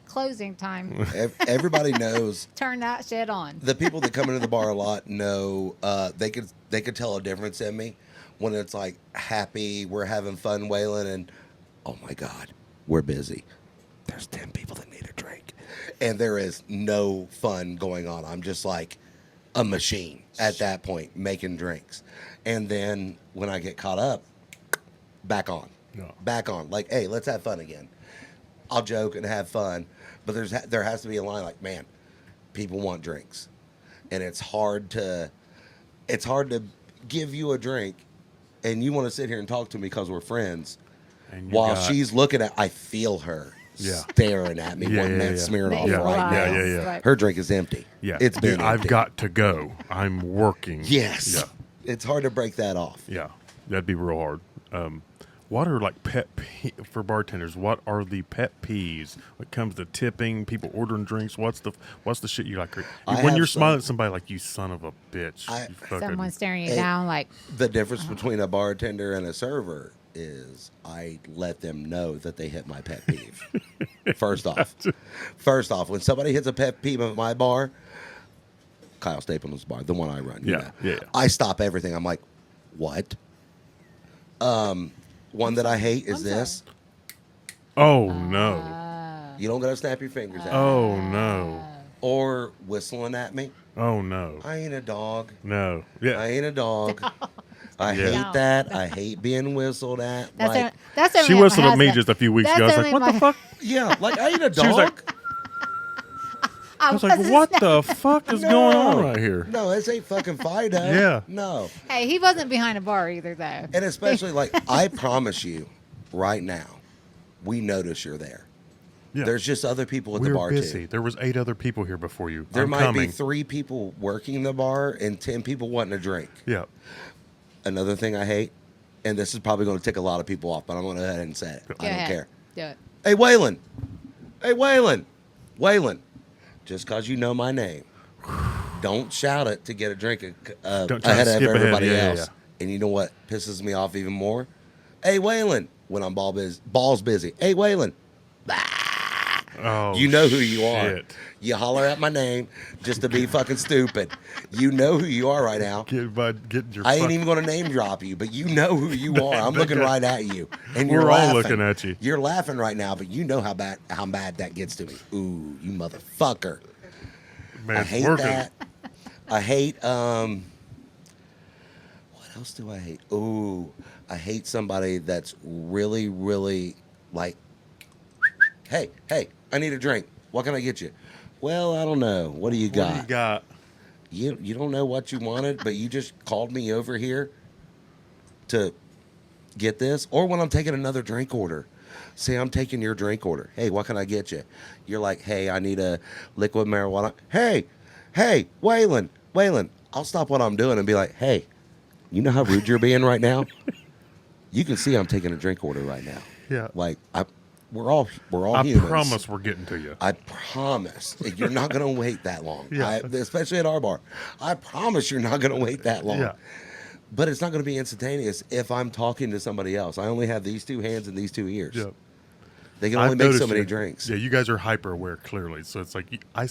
S3: closing time.
S1: Everybody knows.
S3: Turn that shit on.
S1: The people that come into the bar a lot know they could tell a difference in me when it's like happy, we're having fun, Waylon, and oh my God, we're busy. There's 10 people that need a drink, and there is no fun going on. I'm just like a machine at that point making drinks, and then when I get caught up, back on,
S4: No.
S1: back on. Like, hey, let's have fun again. I'll joke and have fun, but there has to be a line like, man, people want drinks, and it's hard to it's hard to give you a drink and you want to sit here and talk to me because we're friends
S4: And you
S1: while
S4: got-
S1: she's looking at, I feel her
S4: Yeah.
S1: staring at me,
S4: Yeah,
S1: wanting
S4: yeah,
S1: that
S4: yeah.
S1: Smirnoff
S3: The
S1: right
S3: evil
S1: now.
S3: eyes,
S4: Yeah.
S3: right.
S1: Her drink is empty.
S4: Yeah,
S1: It's been
S4: I've
S1: empty.
S4: got to go. I'm working.
S1: Yes.
S4: Yeah.
S1: It's hard to break that off.
S4: Yeah, that'd be real hard. What are like for bartenders? What are the pet peeves when it comes to tipping, people ordering drinks? What's the shit you like?
S1: I
S4: When
S1: have
S4: you're
S1: some-
S4: smiling at somebody like you son of a bitch. You fucking-
S3: Someone staring you
S1: Hey.
S3: down like,
S1: The difference between a bartender and a server is I let them know that they hit my pet peeve. First off, when somebody hits a pet peeve at my bar, Kyle Stapleton's bar, the one I run, you
S4: Yeah,
S1: know,
S4: yeah.
S1: I stop everything. I'm like, what? One that I hate is this.
S4: Oh no!
S1: You don't gotta snap your fingers at me
S4: Oh no!
S1: or whistling at me.
S4: Oh no!
S1: I ain't a dog.
S4: No! Yeah.
S1: I ain't a dog. I
S4: Yeah.
S1: hate that. I hate being whistled at.
S3: that's
S1: like,
S3: that's
S4: She
S3: only my
S4: whistled at me
S3: husband.
S4: just a few weeks
S3: That's
S4: ago. I was
S3: only
S4: like, "What the
S3: my-
S4: fuck?"
S1: yeah, like I ain't a dog.
S4: She was like, I was like, "What the fuck is going on right here?"
S1: No, this ain't fucking Fido.
S4: Yeah.
S1: No.
S3: Hey, he wasn't behind a bar either, though.
S1: And especially like I promise you, right now, we notice you're there.
S4: Yeah.
S1: There's just other people at the
S4: We're
S1: bar
S4: busy.
S1: too.
S4: There was 8 other people here before you.
S1: There
S4: I'm
S1: might
S4: coming.
S1: be 3 people working the bar and 10 people wanting a drink.
S4: Yeah.
S1: Another thing I hate, and this is probably going to tick a lot of people off, but I'm going to go ahead and say it.
S3: Go
S1: I don't
S3: ahead.
S1: care.
S3: Do it.
S1: Hey, Waylon. Hey, Waylon. Waylon. Just because you know my name, don't shout it to get a drink
S4: Don't try
S1: ahead
S4: to
S1: of
S4: skip ahead.
S1: everybody
S4: Yeah, yeah,
S1: else.
S4: yeah.
S1: And you know what pisses me off even more? Hey, Waylon. When I'm balls busy. Hey, Waylon.
S4: Oh,
S1: You know who you are.
S4: shit.
S1: You holler at my name just to be fucking stupid. You know who you are right now.
S4: Get your.
S1: I ain't
S4: fuck-
S1: even going to name drop you, but you know who you are. I'm looking right at you, and you're
S4: We're all
S1: laughing.
S4: looking at you.
S1: You're laughing right now, but you know how bad that gets to me. Ooh, you motherfucker!
S4: Man,
S1: I
S4: it's
S1: hate
S4: working.
S1: that. I hate. What else do I hate? Ooh, I hate somebody that's really, really like. Hey, I need a drink. What can I get you? Well, I don't know. What do you
S4: What
S1: got?
S4: do you got?
S1: You don't know what you wanted, but you just called me over here to get this. Or when I'm taking another drink order, say I'm taking your drink order. Hey, what can I get you? You're like, hey, I need a liquid marijuana. Hey, Waylon, I'll stop what I'm doing and be like, hey, you know how rude you're being right now? You can see I'm taking a drink order right now.
S4: Yeah.
S1: Like we're all
S4: I
S1: humans.
S4: promise we're getting to you.
S1: I promise you're not going to wait that long.
S4: Yeah.
S1: Especially at our bar. I promise you're not going to wait that long.
S4: Yeah.
S1: But it's not going to be instantaneous if I'm talking to somebody else. I only have these 2 hands and these 2 ears.
S4: Yeah.
S1: They can
S4: I've
S1: only make so
S4: noticed
S1: many
S4: you-
S1: drinks.
S4: Yeah, you guys are hyper aware clearly. So it's like I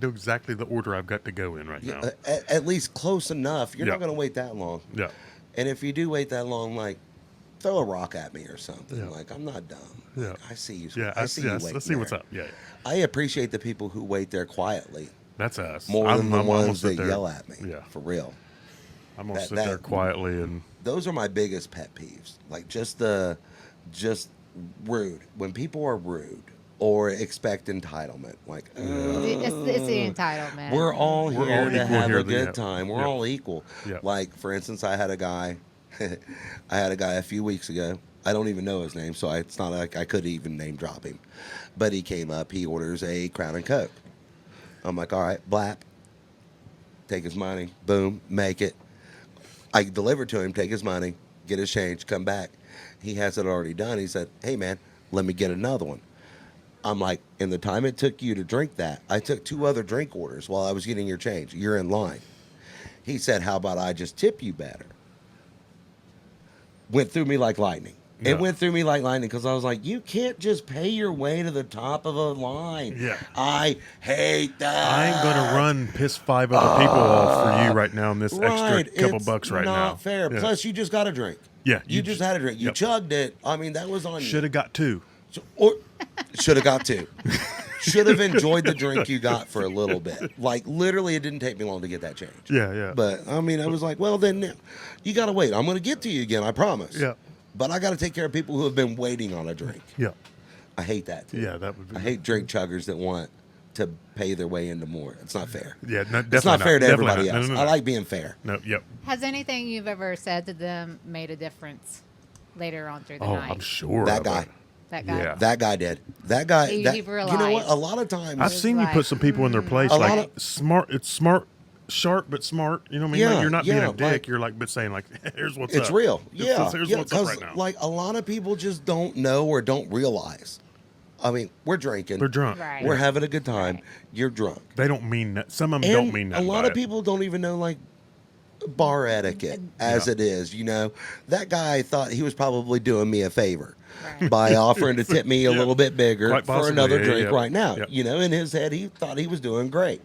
S4: know exactly the order I've got to go in right now.
S1: At least close enough. You're
S4: Yeah.
S1: not going to wait that long.
S4: Yeah.
S1: And if you do wait that long, like, throw a rock at me or something.
S4: Yeah.
S1: Like, I'm not dumb.
S4: Yeah.
S1: Like, I see you.
S4: Yeah,
S1: I see you waiting
S4: let's see what's
S1: there.
S4: up. Yeah,
S1: I appreciate the people who wait there quietly
S4: that's us.
S1: more
S4: I'm
S1: than the
S4: gonna
S1: ones
S4: sit
S1: that
S4: there.
S1: yell at me.
S4: Yeah,
S1: For real.
S4: I'm gonna
S1: That-
S4: sit there
S1: that-
S4: quietly and
S1: Those are my biggest pet peeves. Like just rude. When people are rude or expect entitlement. Like
S3: It's the entitlement.
S1: we're all
S4: We're
S1: here
S4: all
S1: to
S4: equal
S1: have
S4: here,
S1: a good
S4: yeah.
S1: time. We're
S4: Yeah.
S1: all equal.
S4: Yeah.
S1: Like for instance, I had a guy a few weeks ago. I don't even know his name, so it's not like I could even name drop him. But he came up, he orders a Crown and Coke. I'm like, all right, blap. Take his money, boom, make it. I deliver to him, take his money, get his change, come back. He has it already done. He said, hey, man, let me get another one. I'm like, in the time it took you to drink that, I took 2 other drink orders while I was getting your change. You're in line. He said, how about I just tip you better? Went through me like lightning.
S4: Yeah.
S1: It went through me like lightning because I was like, you can't just pay your way to the top of a line.
S4: Yeah.
S1: I hate that.
S4: I ain't gonna run piss 5 other people off for you right now in this
S1: Right,
S4: extra couple
S1: it's
S4: bucks right
S1: not
S4: now.
S1: fair.
S4: Yeah.
S1: Plus, you just got a drink.
S4: Yeah,
S1: You just had a drink. You
S4: yep.
S1: chugged it. I mean, that was on
S4: Should have got 2.
S1: you. Or should have got 2. Should have enjoyed the drink you got for a little bit. Like, literally, it didn't take me long to get that change.
S4: Yeah, yeah.
S1: But, I mean, I was like, well, then you got to wait. I'm going to get to you again, I promise.
S4: Yeah.
S1: But I got to take care of people who have been waiting on a drink.
S4: Yeah.
S1: I hate that, too.
S4: Yeah, that would be.
S1: I hate drink chuggers that want to pay their way into more. It's not fair.
S4: Yeah, no,
S1: It's not fair to
S4: definitely
S1: everybody
S4: not.
S1: else.
S4: No.
S1: I like being fair.
S4: No, yep.
S3: Has anything you've ever said to them made a difference later on through the
S4: Oh,
S3: night?
S4: I'm sure.
S1: That
S4: of
S1: guy.
S4: it.
S3: That guy.
S4: Yeah.
S1: That guy did. That guy.
S3: He
S1: You know what?
S3: realized.
S1: A lot of times.
S4: I've seen you
S3: like,
S4: put some people in their place,
S1: A lot
S4: like
S1: of-
S4: smart. It's smart, sharp, but smart. You know what I mean? Like,
S1: Yeah,
S4: you're not being
S1: yeah,
S4: a dick.
S1: like-
S4: You're like, but saying like, here's what's
S1: It's
S4: up.
S1: real. Yeah.
S4: Here's
S1: Yeah.
S4: what's up
S1: 'Cause,
S4: right now.
S1: like, a lot of people just don't know or don't realize. I mean, we're drinking.
S4: They're drunk.
S3: Right.
S1: We're having a good time.
S3: Right.
S1: You're drunk.
S4: They don't mean that. Some of them
S1: And
S4: don't mean that.
S1: a lot
S4: by
S1: of
S4: it.
S1: people don't even know, like, bar etiquette as
S4: Yeah.
S1: it is, you know. That guy thought he was probably doing me a favor
S3: Right.
S1: by offering to tip me a
S4: Yeah.
S1: little bit bigger
S4: Quite
S1: for
S4: possibly,
S1: another
S4: yeah,
S1: drink
S4: yeah.
S1: right now.
S4: Yeah.
S1: You know, in his head, he thought he was doing great.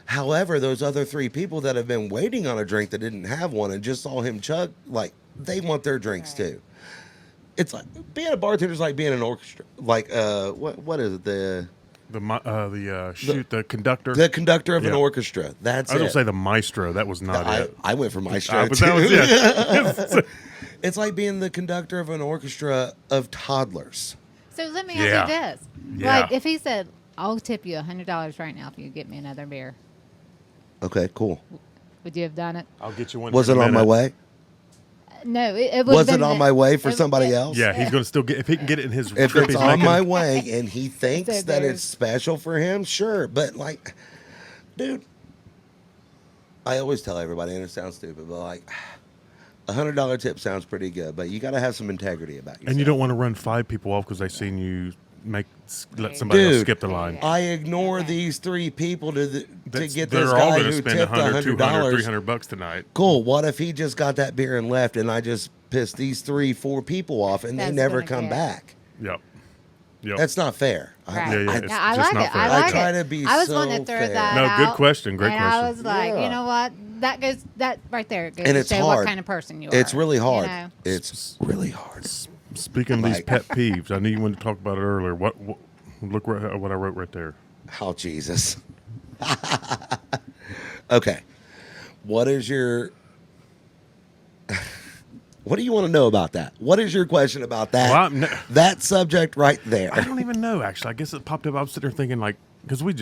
S1: However, those other 3 people that have been waiting on a drink that didn't have one and just saw him chug, like, they want their drinks
S3: Right.
S1: too. It's like being a bartender is like being an orchestra. Like, what is it? The
S4: conductor.
S1: the conductor of an
S4: Yeah.
S1: orchestra. That's
S4: I was
S1: it.
S4: gonna say the maestro. That was not it.
S1: I went for maestro
S4: But
S1: too.
S4: that was yeah.
S1: It's like being the conductor of an orchestra of toddlers.
S3: So let me
S4: Yeah.
S3: ask you this:
S4: Yeah.
S3: like, if he said, "I'll tip you $100 right now if you get me another beer,"
S1: Okay, cool.
S3: would you have done it?
S4: I'll get you one.
S1: Was
S4: in
S1: it
S4: a
S1: on my
S4: minute.
S1: way?
S3: No, it would.
S1: Was it on my way for somebody else?
S4: Yeah, he's gonna still get if he can get it in his
S1: If
S4: trip.
S1: it's
S4: He's
S1: on
S4: making,
S1: my way and he thinks
S3: So
S1: that
S3: there's-
S1: it's special for him, sure. But like, dude, I always tell everybody, and it sounds stupid, but like, $100 tip sounds pretty good, but you got to have some integrity about yourself.
S4: and you don't want to run 5 people off because they seen you let somebody else
S1: Dude,
S4: skip the line.
S1: I ignore
S3: Okay.
S1: these 3 people to get
S4: They're
S1: this
S4: all
S1: guy
S4: gonna
S1: who
S4: spend
S1: tipped
S4: $100, $200,
S1: $100.
S4: $300 tonight.
S1: Cool. What if he just got that beer and left, and I just pissed these 3, 4 people off, and they
S3: That's
S1: never
S3: gonna
S1: come
S3: get-
S1: back?
S4: Yep. Yep.
S1: That's not fair.
S3: Right.
S4: Yeah, yeah,
S1: I-
S4: it's
S3: I
S4: just
S3: like
S4: not
S3: it.
S4: fair.
S3: I
S4: I
S3: like
S1: try
S3: it.
S1: to be
S3: I was
S1: so
S3: wanting to throw
S1: fair.
S3: that
S4: No,
S3: out.
S4: good question, great
S3: and
S4: question.
S3: I was like,
S1: Yeah.
S3: you know what? That right there goes
S1: And
S3: to
S1: it's
S3: show
S1: hard.
S3: what kind of person you are.
S1: It's really hard.
S3: You know?
S1: It's really hard.
S4: Speaking of these
S1: Like-
S4: pet peeves, I knew you wanted to talk about it earlier. What look what I wrote right there.
S1: Oh, Jesus. Okay. What is your... What do you want to know about that? What is your question about that?
S4: Well, I'm no-
S1: that subject right there.
S4: I don't even know actually. I guess it popped up. I was sitting there thinking like because we're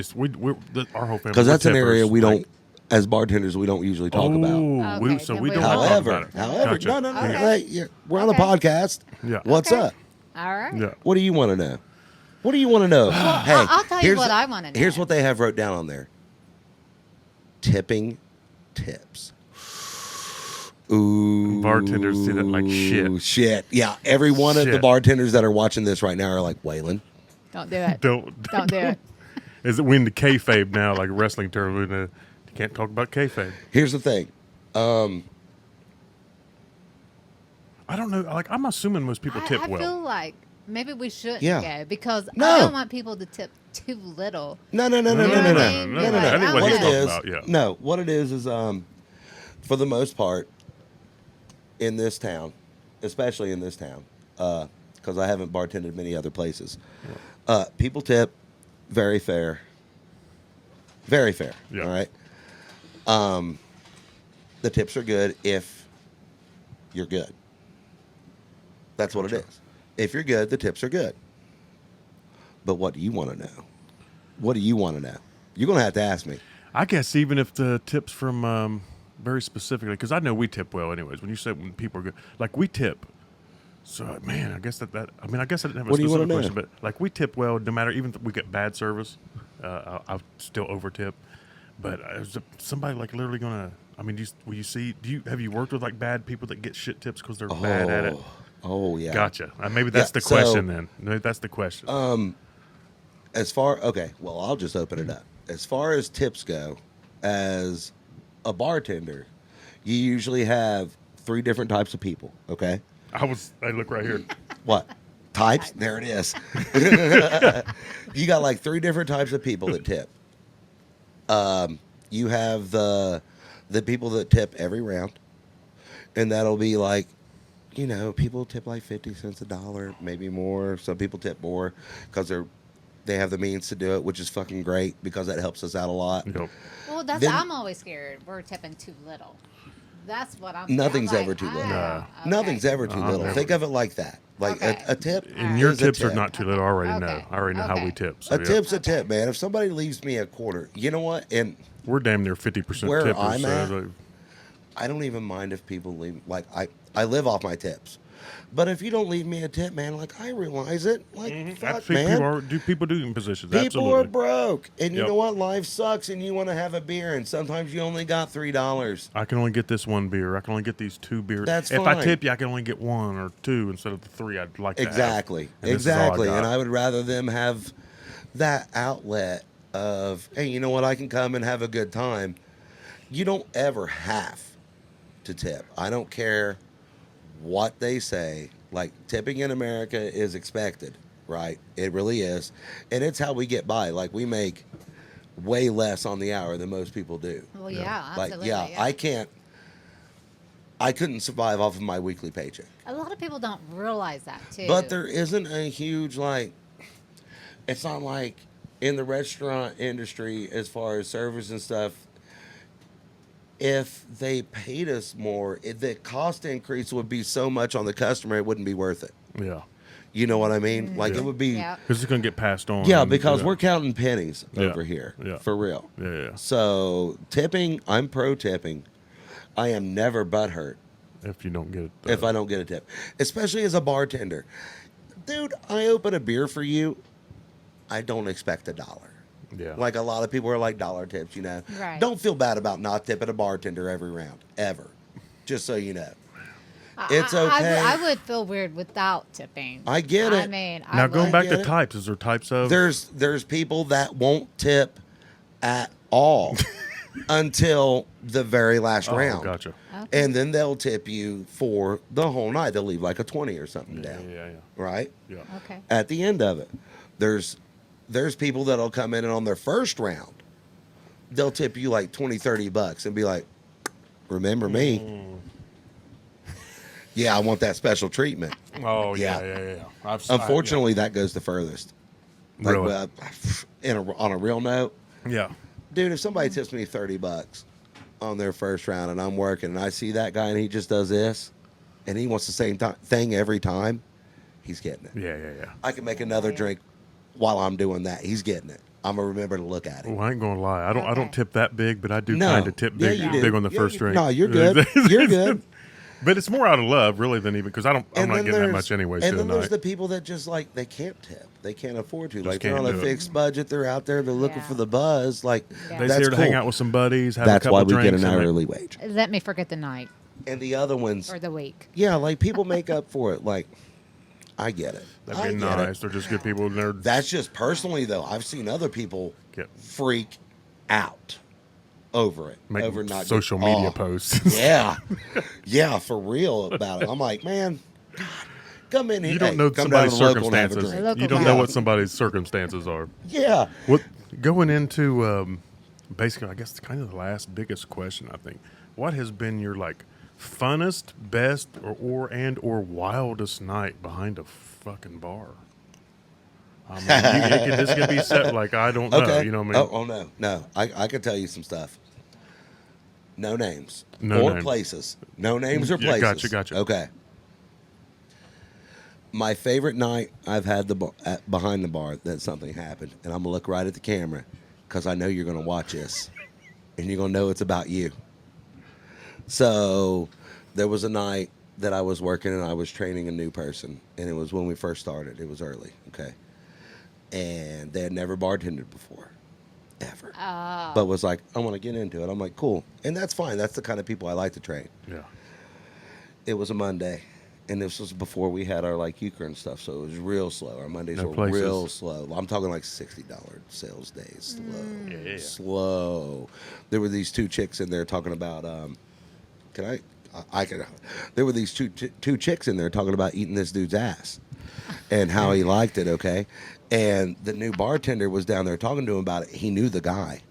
S4: our whole family.
S1: Because that's
S4: we're
S1: an area
S4: tippers,
S1: we
S4: like-
S1: don't, as bartenders, we don't usually talk about.
S4: Oh,
S3: Okay,
S4: so
S3: then
S4: we
S3: we
S4: don't
S3: won't.
S4: talk
S1: However,
S4: about it.
S1: however,
S4: Gotcha.
S1: no.
S3: Okay.
S1: Hey, we're on a
S3: Okay.
S1: podcast.
S4: Yeah.
S1: What's
S3: Okay.
S1: up?
S3: All right.
S4: Yeah.
S1: What do you want to know? What do you want to know? Hey,
S3: I'll tell you
S1: here's-
S3: what I wanna know.
S1: Here's what they have wrote down on there. Tipping tips. Ooh.
S4: Bartenders see that like shit.
S1: Shit. Yeah. Every one of the
S4: Shit.
S1: bartenders that are watching this right now are like, Waylon.
S3: Don't do it.
S4: Don't
S3: do it.
S4: Is it when the kayfabe now, like a wrestling term? You can't talk about kayfabe.
S1: Here's the thing.
S4: I don't know. Like I'm assuming most people tip
S3: I
S4: well.
S3: feel like maybe we shouldn't
S1: Yeah.
S3: go because
S1: No.
S3: I don't want people to tip too little.
S1: No.
S3: You know what I mean?
S4: no.
S3: Be
S1: No.
S3: like,
S4: I think what
S1: What
S4: he's
S1: it
S4: talking
S1: is,
S4: about, yeah.
S1: no, what it is, for the most part, in this town, especially in this town, because I haven't bartended many other places, people tip very fair. Very fair.
S4: Yeah.
S1: All right. The tips are good if you're good. That's what it is. If you're good, the tips are good. But what do you want to know? What do you want to know? You're going to have to ask me.
S4: I guess even if the tips from very specifically, because I know we tip well anyways. When you say when people are good, like we tip. So man, I guess I guess I didn't have a
S1: What do you
S4: specific
S1: wanna
S4: question,
S1: know?
S4: but like we tip well, no matter even if we get bad service, I'll still over tip. But is somebody like literally gonna? I mean, have you worked with like bad people that get shit tips because they're bad at it?
S1: Oh, yeah.
S4: Gotcha. Maybe that's
S1: Yeah,
S4: the
S1: so-
S4: question then. Maybe that's the question.
S1: Well, I'll just open it up. As far as tips go, as a bartender, you usually have 3 different types of people, okay?
S4: Hey, look right here.
S1: What? Types? There it is. You got like 3 different types of people that tip. You have the people that tip every round, and that'll be like, people tip like 50 cents a dollar, maybe more. Some people tip more because they have the means to do it, which is fucking great because that helps us out a lot.
S4: Yep.
S3: Well,
S1: Then-
S3: I'm always scared we're tipping too little. That's what I'm.
S1: Nothing's
S3: I'm like,
S1: ever too little.
S3: oh, okay.
S1: Nothing's ever too little.
S4: never.
S1: Think of it like that. Like
S3: Okay.
S1: a tip.
S4: And your
S1: is a
S4: tips are
S1: tip.
S4: not too little. I already know.
S3: Okay.
S4: I already know how we
S3: Okay.
S4: tip. So
S1: A
S4: yeah.
S1: tip's a tip, man. If somebody leaves me a quarter, you know what? And
S4: We're damn near 50%
S1: Where
S4: tippers.
S1: I'm
S4: so
S1: at,
S4: like,
S1: I don't even mind if people leave. Like I live off my tips, but if you don't leave me a tip, man, like I realize it. Like fuck,
S4: absolutely,
S1: man.
S4: people do in positions.
S1: People
S4: Absolutely.
S1: are broke, and you
S4: Yep.
S1: know what? Life sucks, and you want to have a beer, and sometimes you only got $3.
S4: I can only get this one beer. I can only get these 2 beers.
S1: That's
S4: if I
S1: fine.
S4: tip you, I can only get 1 or 2 instead of the 3 I'd like to have.
S1: Exactly,
S4: And this is all
S1: exactly.
S4: got.
S1: And I would rather them have that outlet of, hey, you know what? I can come and have a good time. You don't ever have to tip. I don't care what they say. Like, tipping in America is expected, right? It really is. And it's how we get by. Like, we make way less on the hour than most people do.
S3: Well, yeah,
S1: Like,
S3: absolutely.
S1: yeah, I couldn't survive off of my weekly paycheck.
S3: A lot of people don't realize that too.
S1: But there isn't a huge, like, it's not like in the restaurant industry, as far as service and stuff, if they paid us more, the cost increase would be so much on the customer, it wouldn't be worth it.
S4: Yeah.
S1: You know what I mean? Like,
S4: Yeah.
S1: it would be,
S3: Yeah.
S4: Because it's going to get passed on.
S1: yeah,
S4: and-
S1: because
S4: yeah.
S1: we're counting pennies
S4: Yeah.
S1: over here,
S4: Yeah.
S1: for real.
S4: Yeah.
S1: So, tipping, I'm pro tipping. I am never butthurt
S4: If you don't get it.
S1: if I don't get a tip, especially as a bartender. Dude, I open a beer for you, I don't expect $1.
S4: Yeah.
S1: Like a lot of people are like dollar tips, you know.
S3: Right.
S1: Don't feel bad about not tipping a bartender every round, ever. Just so you know. It's okay.
S3: I would feel weird without tipping.
S1: I get
S3: I
S1: it.
S3: mean,
S4: Now, going back
S1: get
S4: to
S1: it.
S4: types, is there types of.
S1: There's people that won't tip at all until the very last
S4: Oh,
S1: round.
S4: gotcha.
S3: Okay.
S1: And then they'll tip you for the whole night. They'll leave like a 20 or something
S4: Yeah,
S1: down.
S4: yeah.
S1: Right?
S4: Yeah.
S3: Okay.
S1: At the end of it. There's people that'll come in and on their first round, they'll tip you like $20-$30 and be like, remember me? Yeah, I want that special treatment.
S4: Oh,
S1: Yeah.
S4: yeah.
S1: Unfortunately, that goes the furthest. Like,
S4: Really?
S1: on a real note,
S4: Yeah.
S1: dude, if somebody tips me $30 on their first round and I'm working and I see that guy and he just does this and he wants the same thing every time, he's getting it.
S4: Yeah.
S1: I can make another drink while I'm doing that. He's getting it. I'm gonna remember to look at it.
S4: Well, I ain't gonna lie. I don't
S3: Okay.
S4: tip that big, but I do
S1: No.
S4: kind of tip
S1: Yeah,
S4: big,
S1: you do.
S4: big on the
S1: Yeah,
S4: first
S1: you-
S4: drink.
S1: no, you're good. You're good.
S4: But it's more out of love, really, than even because I'm not
S1: then
S4: getting that
S1: there's-
S4: much anyways.
S1: And
S4: to
S1: then
S4: the
S1: there's
S4: night.
S1: the people that just like they can't tip. They can't afford to. Like they're
S4: can't
S1: on a
S4: do it.
S1: fixed budget. They're out there. They're looking
S3: Yeah.
S1: for the buzz. Like
S3: Yeah.
S4: They're
S1: that's
S4: there to
S1: cool.
S4: hang out with some buddies, have
S1: That's
S4: a couple
S1: why we
S4: drinks.
S1: get an
S4: and they-
S1: hourly wage.
S3: Let me forget the night
S1: And the other ones,
S3: or the week.
S1: yeah, like people make up for it. Like I get it. I
S4: That'd be
S1: get it.
S4: nice. They're just good people. And they're
S1: That's just personally though. I've seen other people
S4: Get-
S1: freak out over it.
S4: making
S1: over not
S4: social
S1: getting-
S4: media
S1: Oh,
S4: posts.
S1: Yeah, yeah, for real about it. I'm like, man, God, come in here.
S4: You don't
S1: hey,
S4: know
S1: come down to
S4: somebody's
S1: the local and have a
S4: circumstances.
S1: drink.
S3: Local
S4: You don't
S3: bar.
S4: know what somebody's circumstances are.
S1: Yeah,
S4: What going into basically, I guess kind of the last biggest question. I think, what has been your like funnest, best, or wildest night behind a fucking bar? I mean, this could be set like I don't know.
S1: okay.
S4: You know what I mean?
S1: Oh no. I can tell you some stuff. No names.
S4: No
S1: or
S4: names.
S1: places. No names or
S4: Yeah,
S1: places.
S4: gotcha.
S1: Okay. My favorite night I've had behind the bar that something happened, and I'm gonna look right at the camera because I know you're gonna watch this, and you're gonna know it's about you. So, there was a night that I was working and I was training a new person, and it was when we first started. It was early, okay, and they had never bartended before, ever. But was like, I want to get into it. I'm like, cool, and that's fine. That's the kind of people I like to train.
S4: Yeah.
S1: It was a Monday, and this was before we had our like euchre and stuff, so it was real slow. Our Mondays
S4: No
S1: were
S4: places.
S1: real slow. I'm talking like $60 sales days. Slow,
S4: Yeah.
S1: slow. There were these two chicks in there talking about. Can I can. There were these two chicks in there talking about eating this dude's ass, and how he liked it. Okay, and the new bartender was down there talking to him about it. He knew the guy.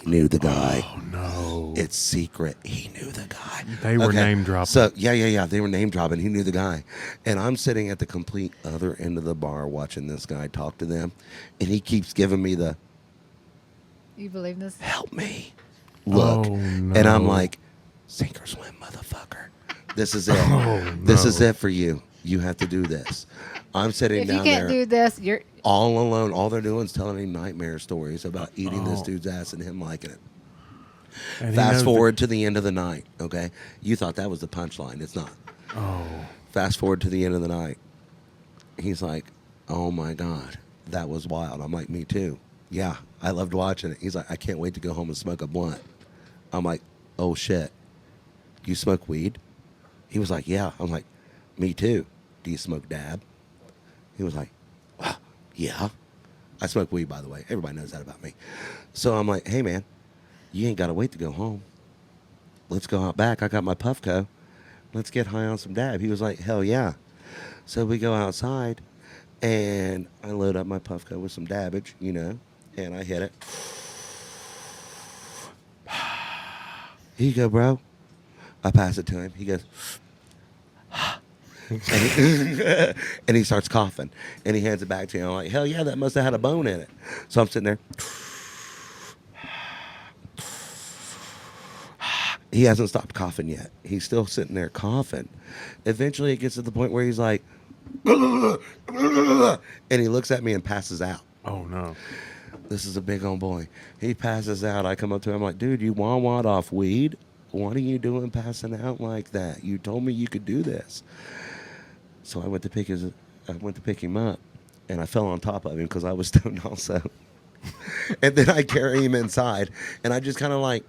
S1: He knew the guy.
S4: Oh no.
S1: It's secret. He knew the guy.
S4: They were name dropping.
S1: So yeah. They were name dropping. He knew the guy, and I'm sitting at the complete other end of the bar watching this guy talk to them, and he keeps giving me the
S3: You believe this?
S1: help me look,
S4: Oh,
S1: and I'm
S4: no.
S1: like, sink or swim, motherfucker. This is it.
S4: Oh,
S1: This is
S4: no.
S1: it for you. You have to do this. I'm sitting
S3: If you
S1: down
S3: can't
S1: there
S3: do this, you're.
S1: all alone. All they're doing is telling me nightmare stories about eating this
S4: Oh.
S1: dude's ass and him liking it.
S4: And he knows
S1: Fast
S4: that-
S1: forward to the end of the night, okay? You thought that was the punchline. It's not.
S4: Oh.
S1: Fast forward to the end of the night. He's like, oh my God, that was wild. I'm like, me too. Yeah, I loved watching it. He's like, I can't wait to go home and smoke a blunt. I'm like, oh shit. You smoke weed? He was like, yeah. I'm like, me too. Do you smoke dab? He was like, yeah. I smoke weed, by the way. Everybody knows that about me. So I'm like, hey, man, you ain't got to wait to go home. Let's go out back. I got my Puffco. Let's get high on some dab. He was like, hell yeah. So we go outside, and I load up my Puffco with some dabbage, you know, and I hit it. Here you go, bro. I pass it to him. He goes, and he starts coughing, and he hands it back to me. I'm like, hell yeah, that must have had a bone in it. So I'm sitting there. He hasn't stopped coughing yet. He's still sitting there coughing. Eventually, it gets to the point where he's like, and he looks at me and passes out.
S4: Oh no.
S1: This is a big old boy. He passes out. I come up to him like, dude, you want off weed? What are you doing passing out like that? You told me you could do this. So I went to pick him up, and I fell on top of him because I was stoned also. And then I carry him inside, and I just kind of like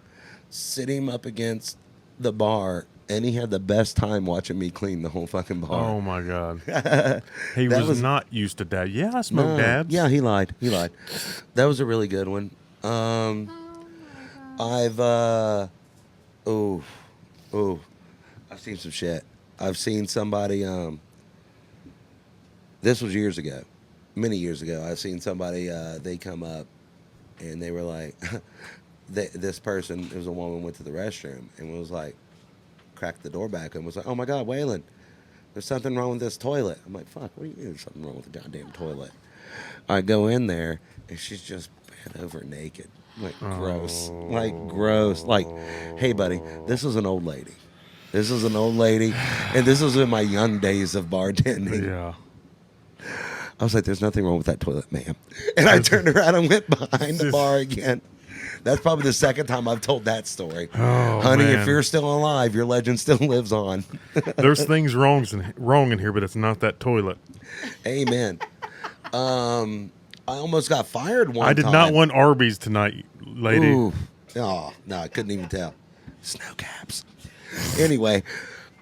S1: sit him up against the bar, and he had the best time watching me clean the whole fucking bar.
S4: Oh my God. He
S1: That
S4: was,
S1: was-
S4: not used to dab. Yeah, I smoke
S1: No.
S4: dabs.
S1: Yeah, he lied. That was a really good one.
S3: Oh my God.
S1: I've seen some shit. I've seen somebody, this was years ago, many years ago. I've seen somebody, they come up and they were like, this person, it was a woman, went to the restroom and was like, cracked the door back and was like, oh my God, Waylon, there's something wrong with this toilet. I'm like, fuck, what do you mean there's something wrong with the goddamn toilet? I go in there and she's just bent over naked. Like, gross. Like, gross. Like, hey, buddy, this is an old lady. This is an old lady. And this was in my young days of bartending.
S4: Yeah.
S1: I was like, there's nothing wrong with that toilet, ma'am. And I turned around and went behind the bar again. That's probably the second time I've told that story.
S4: Oh,
S1: Honey,
S4: man.
S1: if you're still alive, your legend still lives on.
S4: There's things wrong in here, but it's not that toilet.
S1: Amen. I almost got fired one time.
S4: I did not want Arby's tonight, lady.
S1: Ooh. Oh, no, I couldn't even tell. Snow caps. Anyway,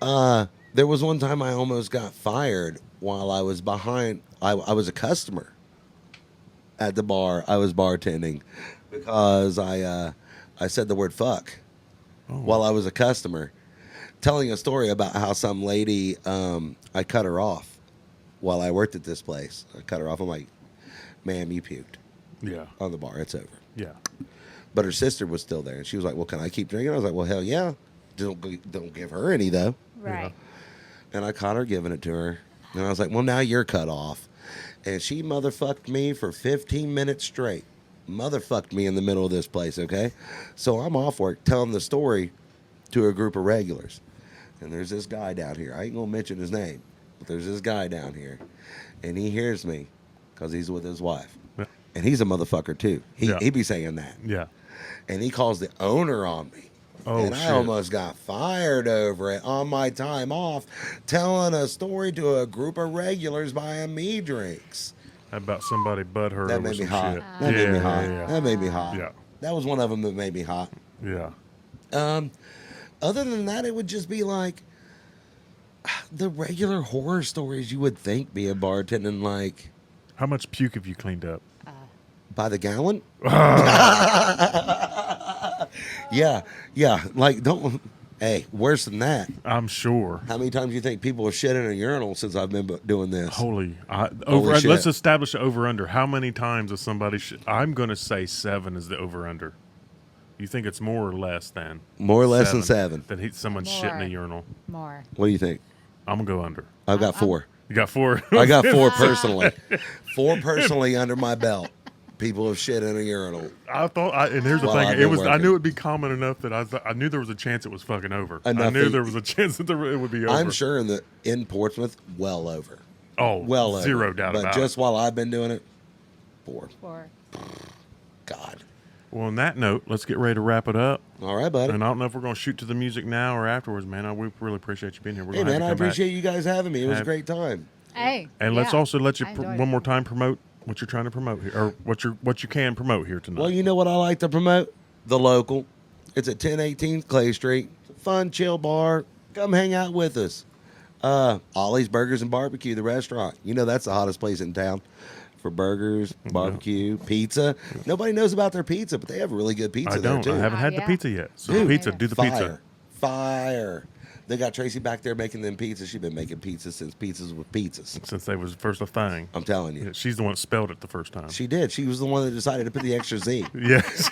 S1: there was one time I almost got fired while I was behind. I was a customer at the bar. I was bartending because I said the word fuck while I was a customer, telling a story about how some lady, I cut her off while I worked at this place. I cut her off. I'm like, ma'am, you puked
S4: Yeah.
S1: on the bar. It's over.
S4: Yeah.
S1: But her sister was still there, and she was like, well, can I keep drinking? I was like, well, hell yeah. Don't give her any, though.
S3: Right.
S1: And I caught her giving it to her. And I was like, well, now you're cut off. And she motherfucked me for 15 minutes straight. Motherfucked me in the middle of this place, okay? So I'm off work telling the story to a group of regulars. And there's this guy down here. I ain't going to mention his name. But there's this guy down here. And he hears me because he's with his wife.
S4: Yeah.
S1: And he's a motherfucker, too. He be saying that.
S4: Yeah.
S1: And he calls the owner on me.
S4: Oh,
S1: and I
S4: shit.
S1: almost got fired over it on my time off, telling a story to a group of regulars buying me drinks.
S4: How about somebody butthurt
S1: That
S4: over
S1: made me
S4: some
S1: hot.
S4: shit?
S1: That made me
S4: Yeah,
S1: hot.
S4: yeah,
S1: That made me hot.
S4: Yeah.
S1: That was one of them that made me hot.
S4: Yeah.
S1: Other than that, it would just be like the regular horror stories you would think being bartending, like
S4: How much puke have you cleaned up?
S1: by the gallon. Yeah. Like, don't. Hey, worse than that.
S4: I'm sure.
S1: How many times do you think people have shit in a urinal since I've been doing this?
S4: Holy.
S1: Holy shit.
S4: Let's establish an over-under. How many times has somebody... I'm going to say 7 is the over-under. You think it's more or less than?
S1: More or less than 7.
S4: That someone's shit in a
S3: More.
S4: urinal.
S3: More.
S1: What do you think?
S4: I'm going to go under.
S1: I've got 4.
S4: You got 4?
S1: I got 4 personally. 4 personally under my belt. People have shit in a urinal.
S4: I thought, and here's the
S1: Well, I've
S4: thing:
S1: been
S4: it was. I
S1: working.
S4: knew it'd be common enough that I knew there was a chance it was fucking over. I
S1: Enough
S4: knew
S1: that-
S4: there was a chance that it would be over.
S1: I'm sure in Portsmouth, well over.
S4: Oh,
S1: Well over.
S4: zero doubt
S1: but
S4: about
S1: just
S4: it.
S1: while I've been doing it, 4.
S3: For
S1: God.
S4: Well, on that note, let's get ready to wrap it up.
S1: All right, buddy.
S4: And I don't know if we're going to shoot to the music now or afterwards, man. We really appreciate you being here. We're
S1: Hey,
S4: gonna have
S1: man,
S4: you
S1: I
S4: come back.
S1: appreciate you guys having me. It was a
S4: Have-
S1: great time.
S3: hey,
S4: And let's
S3: yeah,
S4: also let you
S3: I enjoyed
S4: one
S3: it.
S4: more time promote what you're trying to promote here, or what you can promote here tonight.
S1: Well, you know what I like to promote? The local. It's at 1018 Clay Street. It's a fun, chill bar. Come hang out with us. Ollie's Burgers and Barbecue, the restaurant. You know that's the hottest place in town for burgers, barbecue, pizza. Nobody knows about their pizza, but they have really good pizza
S4: I don't.
S1: there, too.
S4: I haven't had the
S3: Yeah.
S4: pizza yet. So
S1: Dude,
S4: pizza, do the pizza.
S1: Fire. They got Tracy back there making them pizzas. She's been making pizzas since pizzas with pizzas.
S4: Since they was first a thing.
S1: I'm telling you.
S4: Yeah, she's the one that spelled it the first time.
S1: She did. She was the one that decided to put the extra Z.
S4: Yes.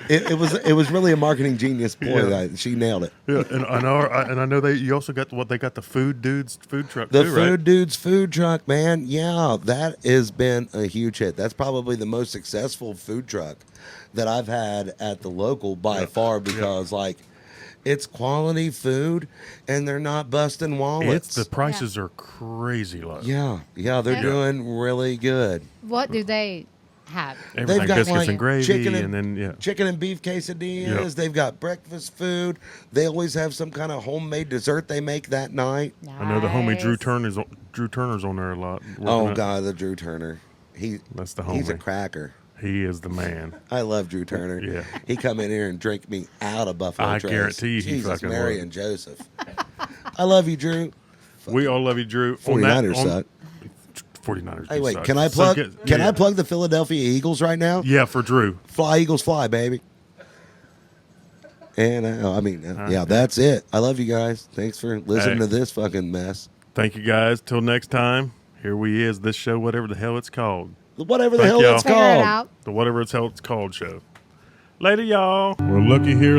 S1: It was really a marketing genius ploy.
S4: Yeah.
S1: She nailed it.
S4: Yeah, and I know you also got they got the food dudes food truck
S1: The
S4: too,
S1: Food
S4: right?
S1: Dudes food truck, man. Yeah, that has been a huge hit. That's probably the most successful food truck that I've had at the local by far because, like, it's quality food and they're not busting wallets.
S4: It's the prices are crazy low.
S1: yeah, they're
S3: Yeah.
S1: doing really good.
S3: What do they have?
S4: Everything
S1: They've got
S4: biscuits
S1: like
S4: and gravy,
S1: chicken
S4: and then
S1: chicken and beef quesadillas.
S4: Yep.
S1: They've got breakfast food. They always have some kind of homemade dessert they make that night.
S4: I know the homie Drew
S3: Nice.
S4: Turner's on there a lot. working
S1: Oh
S4: it.
S1: God, the Drew Turner.
S4: That's the
S1: He's a
S4: homie.
S1: cracker.
S4: He is the man.
S1: I love Drew Turner.
S4: Yeah.
S1: He come in here and drink me out of Buffalo
S4: I
S1: Trace.
S4: guarantee you he
S1: Jesus,
S4: fucking
S1: Mary
S4: would.
S1: and Joseph. I love you, Drew.
S4: We all love you, Drew.
S1: 49ers suck.
S4: 49ers.
S1: Hey,
S4: do
S1: wait,
S4: suck.
S1: can I
S4: So
S1: plug?
S4: get-
S1: Can
S4: yeah.
S1: I plug the Philadelphia Eagles right now?
S4: Yeah, for Drew.
S1: Fly Eagles, fly, baby. And yeah, that's it. I love you guys. Thanks for listening
S4: Hey.
S1: to this fucking mess.
S4: Thank you guys. Till next time. Here we is. This show, whatever the hell it's called.
S1: Whatever the
S4: Thank
S1: hell
S4: y'all.
S1: it's
S3: Figure it
S1: called.
S3: out.
S4: The whatever it's hell it's called show. Later, y'all. Well, looky here,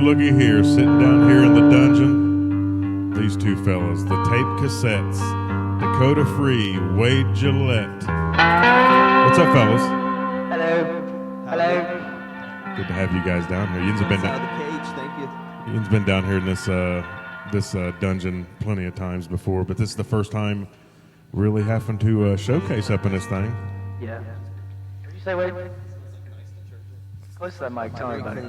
S4: sitting down here in the dungeon. These two fellas, the Tape Cassettes, Dakota Free, Wade Gillette. What's up, fellas?
S5: Hello.
S4: Good to have you guys down here. Yin's been
S5: Out of the cage, thank you.
S4: Ian's been down here in this dungeon plenty of times before, but this is the first time really having to showcase up in this thing.
S5: Yeah. What did you say, Wade? Close to that mic, tell me, buddy.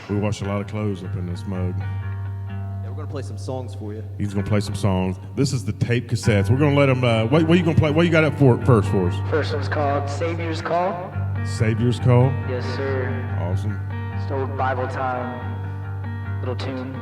S4: We wash a lot of clothes up in this mug.
S6: Yeah, we're gonna play some songs for you.
S4: He's gonna play some songs. This is the Tape Cassettes. We're gonna let him. What you gonna play? What you got up for first for us?
S5: First one's called Savior's Call.
S4: Savior's Call.
S5: Yes, sir.
S4: Awesome.
S5: It's an old Bible time little tune.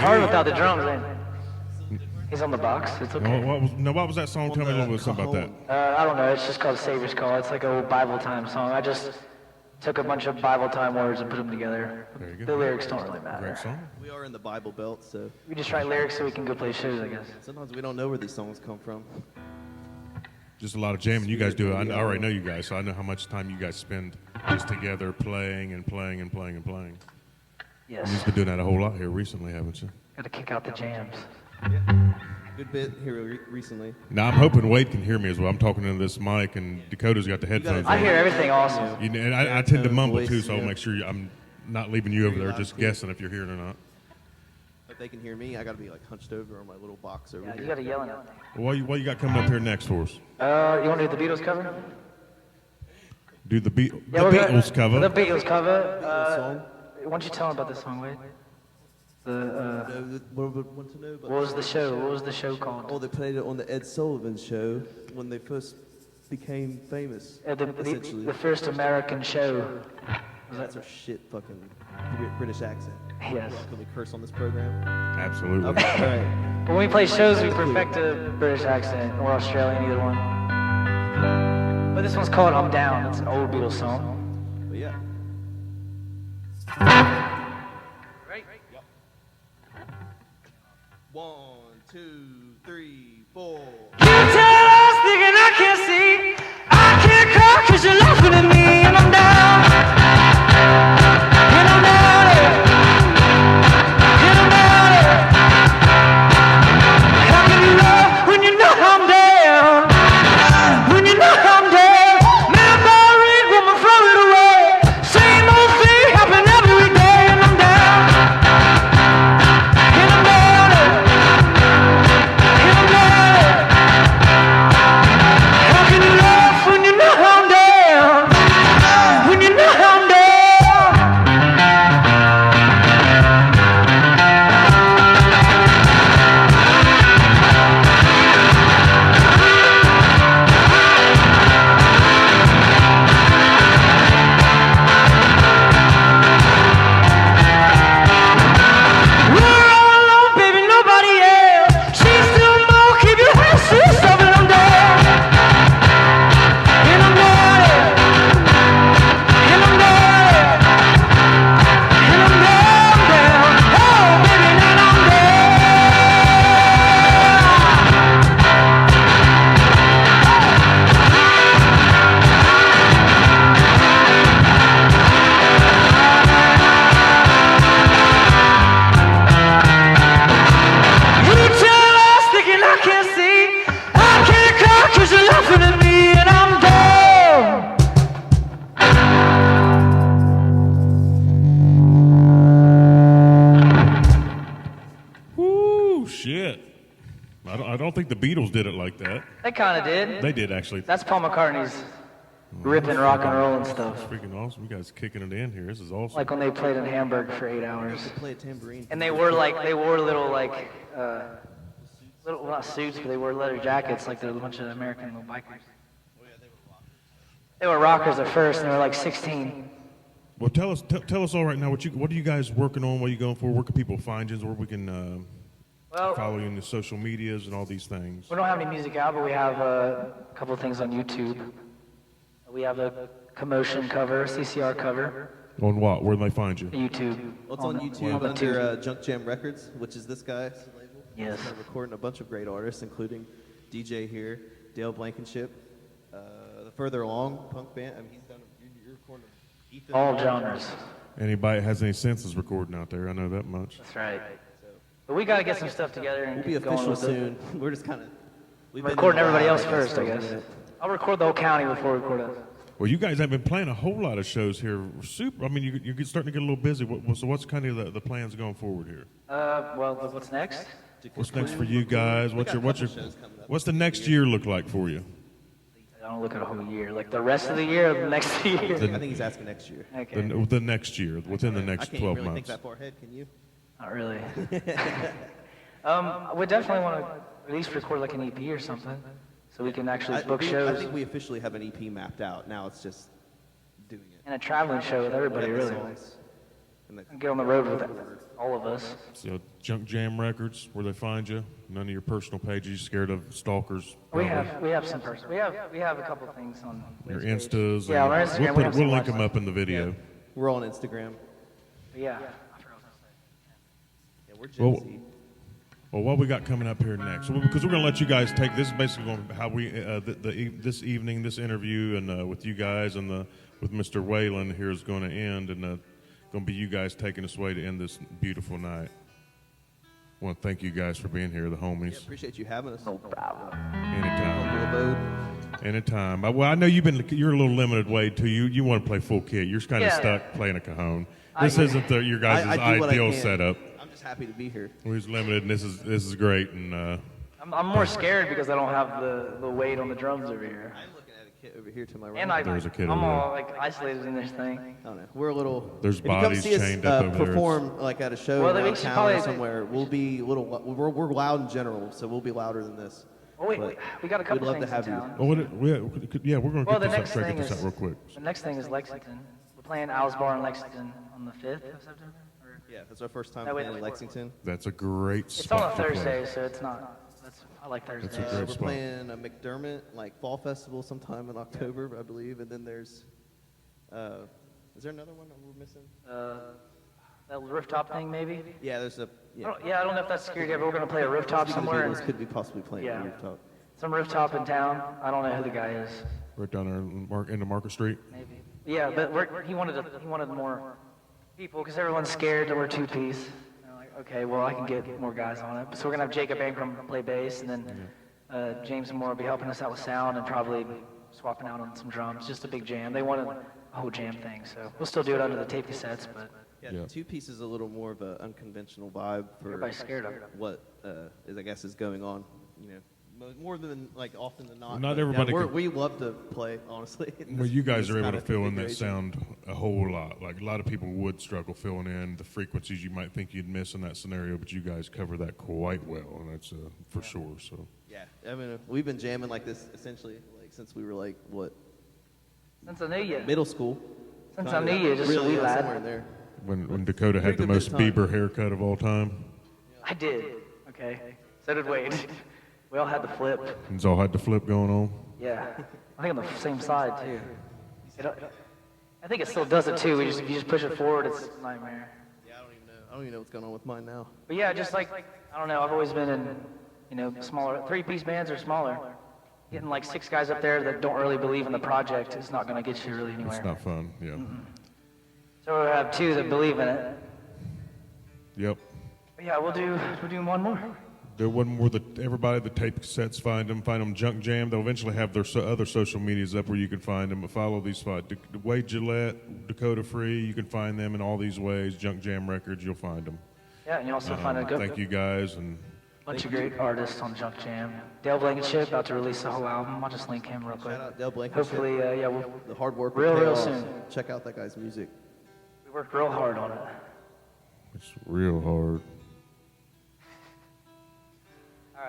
S5: hard without the drums, ain't it? He's on the box. It's okay.
S4: What was that song? Tell me a little bit something about that.
S5: I don't know. It's just called Savior's Call. It's like a old Bible time song. I just took a bunch of Bible time words and put them together.
S4: There you go.
S5: The lyrics don't really matter.
S4: Great song.
S6: We are in the Bible Belt, so
S5: We just write lyrics so we can go play shows, I guess.
S6: sometimes we don't know where these songs come from.
S4: Just a lot of jamming. You guys do it. I already know you guys, so I know how much time you guys spend just together playing and playing and playing and playing.
S5: Yes.
S4: You've been doing that a whole lot here recently, haven't you?
S5: Got to kick out the jams.
S6: Good bit here recently.
S4: Now, I'm hoping Wade can hear me as well. I'm talking into this mic, and Dakota's got the headphones
S5: I
S4: on.
S5: hear everything awesome.
S4: You know, and I tend to mumble
S6: voice,
S4: too, so I'll
S6: yeah.
S4: make sure I'm not leaving you over there just guessing if you're hearing or not.
S6: If they can hear me, I gotta be like hunched over on my little box over
S5: Yeah,
S6: here.
S5: you got to yell at them.
S4: What you got coming up here next for us?
S5: You want to do the Beatles cover?
S4: Do the
S5: Yeah, we're gonna-
S4: Beatles cover.
S5: The Beatles cover.
S6: song?
S5: Why don't you tell them about this song, Wade?
S6: What want to know about
S5: What was the show? What was the show
S6: Oh,
S5: called?
S6: they played it on the Ed Sullivan Show when they first became famous. Essentially,
S5: The first American show.
S6: that's our shit fucking British accent.
S5: Yes.
S6: Can we curse on this program?
S4: Absolutely.
S6: Okay, all right.
S5: When we play shows, we perfect a British accent or Australian, either one. But this one's called I'm Down. It's an old Beatles song.
S6: But yeah. One, two, three, four.
S5: You tell us thinking I can't see. I can't cry 'cause you're laughing at me and I'm down. And I'm down, yeah. And I'm down, yeah. How can you love when you know I'm down? When you know I'm down. Man, Barry, woman, throw it away. Same old thing happen every day and I'm down. And I'm down, yeah. And I'm down, yeah. How can you laugh when you know I'm down? When you know I'm down. We're all alone, baby, nobody else. She's still more, keep your hands to yourself and I'm down. And I'm down, yeah. And I'm down, yeah. And I'm down, down. Oh, baby, now I'm down. You tell us thinking I can't see. I can't cry 'cause you're laughing at me and I'm down.
S4: Woo, shit. I don't think the Beatles did it like that.
S5: They kind of did.
S4: They did actually.
S5: That's Paul McCartney's ripping rock and roll and stuff.
S4: Freaking awesome. You guys kicking it in here. This is awesome.
S5: Like when they played in Hamburg for 8 hours.
S6: Play a tambourine.
S5: And they wore little like, little, well, not suits, but they wore leather jackets like they're a bunch of American little bikers. They were rockers at first and they were like 16.
S4: Well, tell us all right now. What are you guys working on? What are you going for? Where can people find you? Where we can
S5: Well,
S4: follow you in the social medias and all these things?
S5: we don't have any music out, but we have a couple of things on YouTube. We have a Commotion cover, CCR cover,
S4: On what? Where do they find you?
S5: YouTube.
S6: Well, it's on YouTube
S5: the
S6: under
S5: tube.
S6: Junk Jam Records, which is this guy's label.
S5: Yes.
S6: He's recording a bunch of great artists, including DJ here, Dale Blankenship. The Further Along punk band. I mean, he's done. You're recording Ethan.
S5: All genres.
S4: Anybody that has any sense is recording out there. I know that much.
S5: That's right. But we got to get some stuff together and
S6: We'll be
S5: get going
S6: official
S5: with it.
S6: soon. We're just kind of.
S5: Recording everybody else first, I guess. I'll record the whole county before we record us.
S4: Well, you guys have been playing a whole lot of shows here. Super. I mean, you're starting to get a little busy. So what's kind of the plans going forward here?
S5: Well, what's next?
S4: What's next for you guys? What's the next year look like for you?
S5: I don't look at a whole year. Like the rest of the year or the next year?
S6: I think he's asking next year.
S5: Okay.
S4: The next year, within the next
S6: I can't
S4: 12
S6: really
S4: months.
S6: think that far ahead, can you?
S5: Not really. We definitely want to at least record like an EP or something, so we can actually book
S6: I
S5: shows
S6: think we officially have an EP mapped out. Now it's just doing it.
S5: and a traveling show with everybody.
S6: We got the
S5: Really.
S6: songs.
S7: and get on the road with all of us.
S4: So Junk Jam Records, where they find you. None of your personal pages. Scared of stalkers.
S7: We
S4: probably.
S7: have some person. We have a couple things on
S4: Your
S7: Liz' page.
S4: Instas.
S7: Yeah, on our
S4: and
S7: Instagram. we have
S4: we'll
S7: some
S4: link them
S7: websites.
S4: up in the video.
S6: We're on Instagram.
S7: But yeah. I forgot what I was saying.
S6: Yeah, we're Gen
S4: Well,
S6: Z.
S4: Well, what we got coming up here next? Well, because we're going to let you guys take this. Is basically going to how we this evening, this interview, and with you guys and with Mr. Waylon here is going to end, and going to be you guys taking us away to end this beautiful night. I want to thank you guys for being here, the homies.
S6: Yeah, appreciate you having us.
S7: No problem.
S4: Anytime.
S6: Humble abode.
S4: Anytime. Well, I know you're a little limited, Wade, too. You want to play full kit. You're kind of
S7: Yeah.
S4: stuck playing a cajon. This isn't your guys'
S6: I do what I
S4: ideal
S6: can.
S4: setup.
S6: I'm just happy to be here.
S4: We're just limited, and this is great. And
S7: I'm more scared because I don't have the weight on the drums over here.
S6: I'm looking at a kid over here to my right.
S7: And
S4: There's a kid
S7: I'm
S4: over
S7: all like isolated in this thing.
S6: I don't know. We're a little.
S4: There's
S6: if you come
S4: bodies
S6: see us,
S4: chained up over there.
S6: perform like at a show
S7: Well,
S6: around
S7: we should
S6: town
S7: probably-
S6: or somewhere. We'll be a little. We're loud in general, so we'll be louder than this.
S7: Oh wait,
S6: But
S7: we got a couple
S6: we'd love
S7: things
S6: to have
S7: in
S6: you.
S7: town.
S4: oh, we're going to
S7: Well, the
S4: get
S7: next
S4: this out,
S7: thing
S4: get this
S7: is
S4: out real quick.
S7: the next thing is Lexington. We're playing Al's Bar in Lexington on the 5th of September.
S6: Yeah, that's our first time
S7: That way
S6: playing in
S7: before-
S6: Lexington.
S4: That's a great
S7: It's
S4: spot
S7: on a
S4: to play.
S7: Thursday, so it's not. I like Thursdays.
S4: a great
S6: We're
S4: spot.
S6: playing a McDermott like fall festival sometime in October, I believe, and then there's. Is there another one that we're missing?
S7: That rooftop thing, maybe.
S6: Yeah, there's a.
S7: I don't know if that's security, but we're gonna play a rooftop
S6: The
S7: somewhere.
S6: Beatles could be possibly playing
S7: Yeah.
S6: the rooftop.
S7: Some rooftop in town. I don't know who the guy is.
S4: Right down there into Market Street.
S7: Maybe. Yeah, but he wanted more people because everyone's scared that we're two-piece. And I'm like, okay, well I can get more guys on it. So we're gonna have Jacob Ankrum play bass, and then James and Moore will be helping us out with sound and probably swapping out on some drums. Just a big jam. They wanted a whole jam thing, so we'll still do it under the tape cassettes, but
S6: Yeah,
S4: Yeah.
S6: the two piece is a little more of an unconventional vibe for
S7: everybody's scared of it.
S6: what is I guess is going on. You know, more than like often than not.
S4: Not
S6: but,
S4: everybody
S6: Yeah,
S4: can-
S6: we love to play, honestly. in
S4: Well,
S6: this-
S4: you guys
S6: this
S4: are able
S6: kind
S4: to
S6: of
S4: fill in that
S6: configuration.
S4: sound a whole lot. Like a lot of people would struggle filling in the frequencies you might think you'd miss in that scenario, but you guys cover that quite well, and that's for sure. So
S6: Yeah, I mean, we've been jamming like this essentially like since we were like what
S7: Since I knew you.
S6: middle school.
S7: Since I knew you, just a
S6: really
S7: wee lad.
S6: somewhere in there.
S4: when Dakota had the
S6: Pretty good
S4: most
S6: bit of time.
S4: Bieber haircut of all time,
S7: I did. Okay. So did Wade. We all had the flip.
S4: and all had the flip going on.
S7: Yeah. I think on the same side too. I think it still does it too. If you just push it forward, it's a nightmare.
S6: Yeah, I don't even know what's going on with mine now.
S7: But yeah, just like I don't know. I've always been in smaller three-piece bands or smaller. Getting like 6 guys up there that don't really believe in the project is not going to get you really anywhere.
S4: It's not fun. Yeah.
S7: So we have 2 that believe in it.
S4: Yep.
S7: But yeah, we'll do one more.
S4: There wasn't more that everybody the tape cassettes find them Junk Jam. They'll eventually have their other social medias up where you can find them. But follow these spots. Wade Gillette, Dakota Free. You can find them in all these ways. Junk Jam Records. You'll find them.
S7: Yeah, and you also find a good
S4: Thank you guys and.
S7: bunch of great artists on Junk Jam. Dale Blankenship about to release the whole album. I'll just link him real quick.
S6: Shout out Dale Blankenship.
S7: Hopefully, yeah, we'll
S6: The hard work will
S7: Real,
S6: pay
S7: real
S6: off.
S7: soon.
S6: Check out that guy's music.
S7: we worked real hard on it.
S4: It's real hard.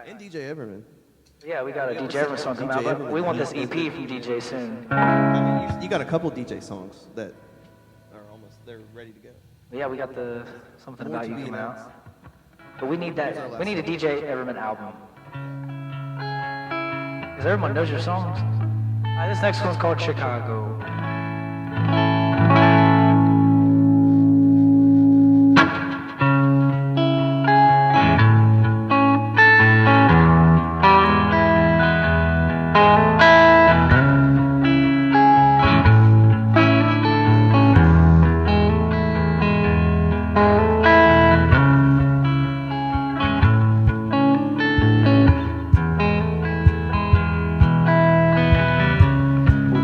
S6: And DJ Everman.
S7: Yeah, we got a DJ Everman song coming out, but we want this EP from DJ soon.
S6: I mean, you got a couple DJ songs that are they're ready to go.
S7: But yeah, we got the Something
S6: More
S7: About
S6: to
S7: You
S6: be
S7: coming
S6: announced.
S7: out. But we need that. We need a DJ Everman album. Because everyone knows your songs. All right, this next one's called Chicago.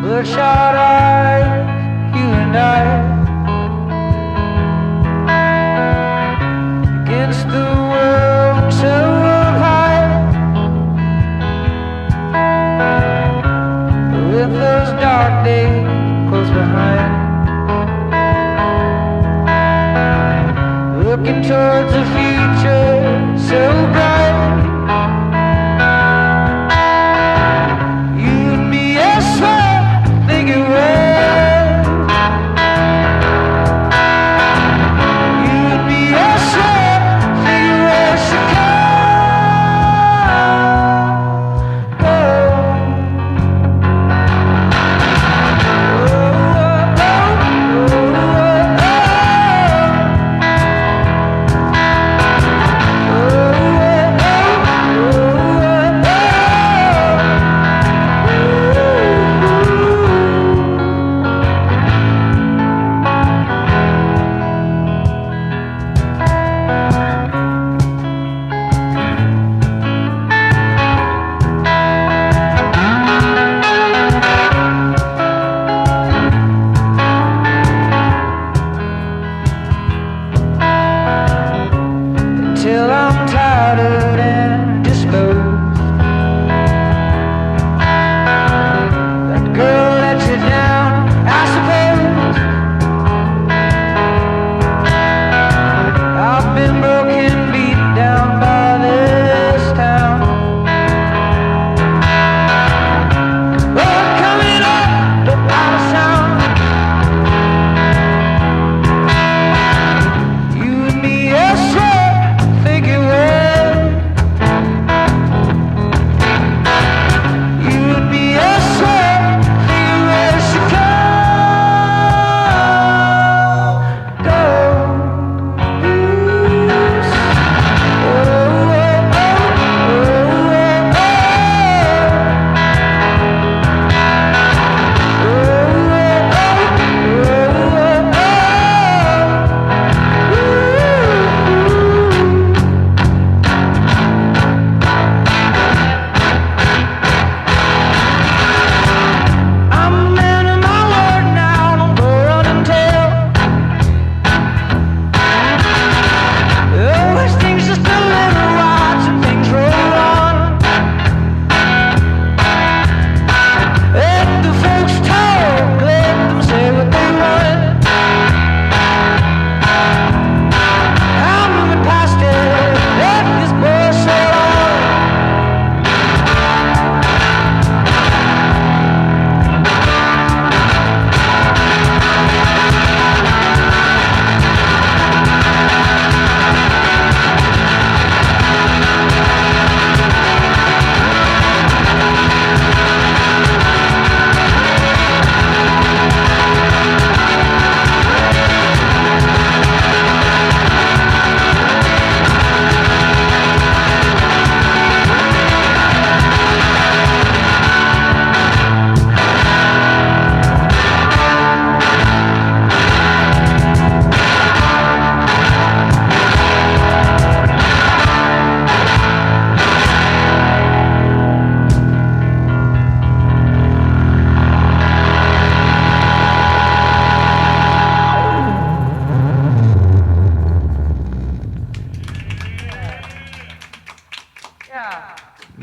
S7: Bloodshot eyes, you and I, against the world, so high. With those dark days close behind, looking towards a future so bright. You and me, I swear, think it well.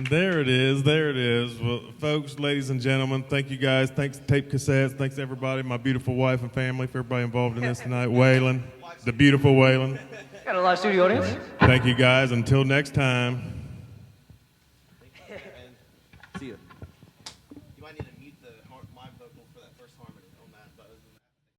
S8: There it is. There it is. Well, folks, ladies and gentlemen, thank you guys. Thanks to Tape Cassettes. Thanks to everybody, my beautiful wife and family, for everybody involved in this tonight. Waylon, the beautiful Waylon.
S7: Got a live studio audience.
S8: Thank you guys. Until next time.
S6: See you. You might need to mute my vocal for that first harmony on that, but other than that.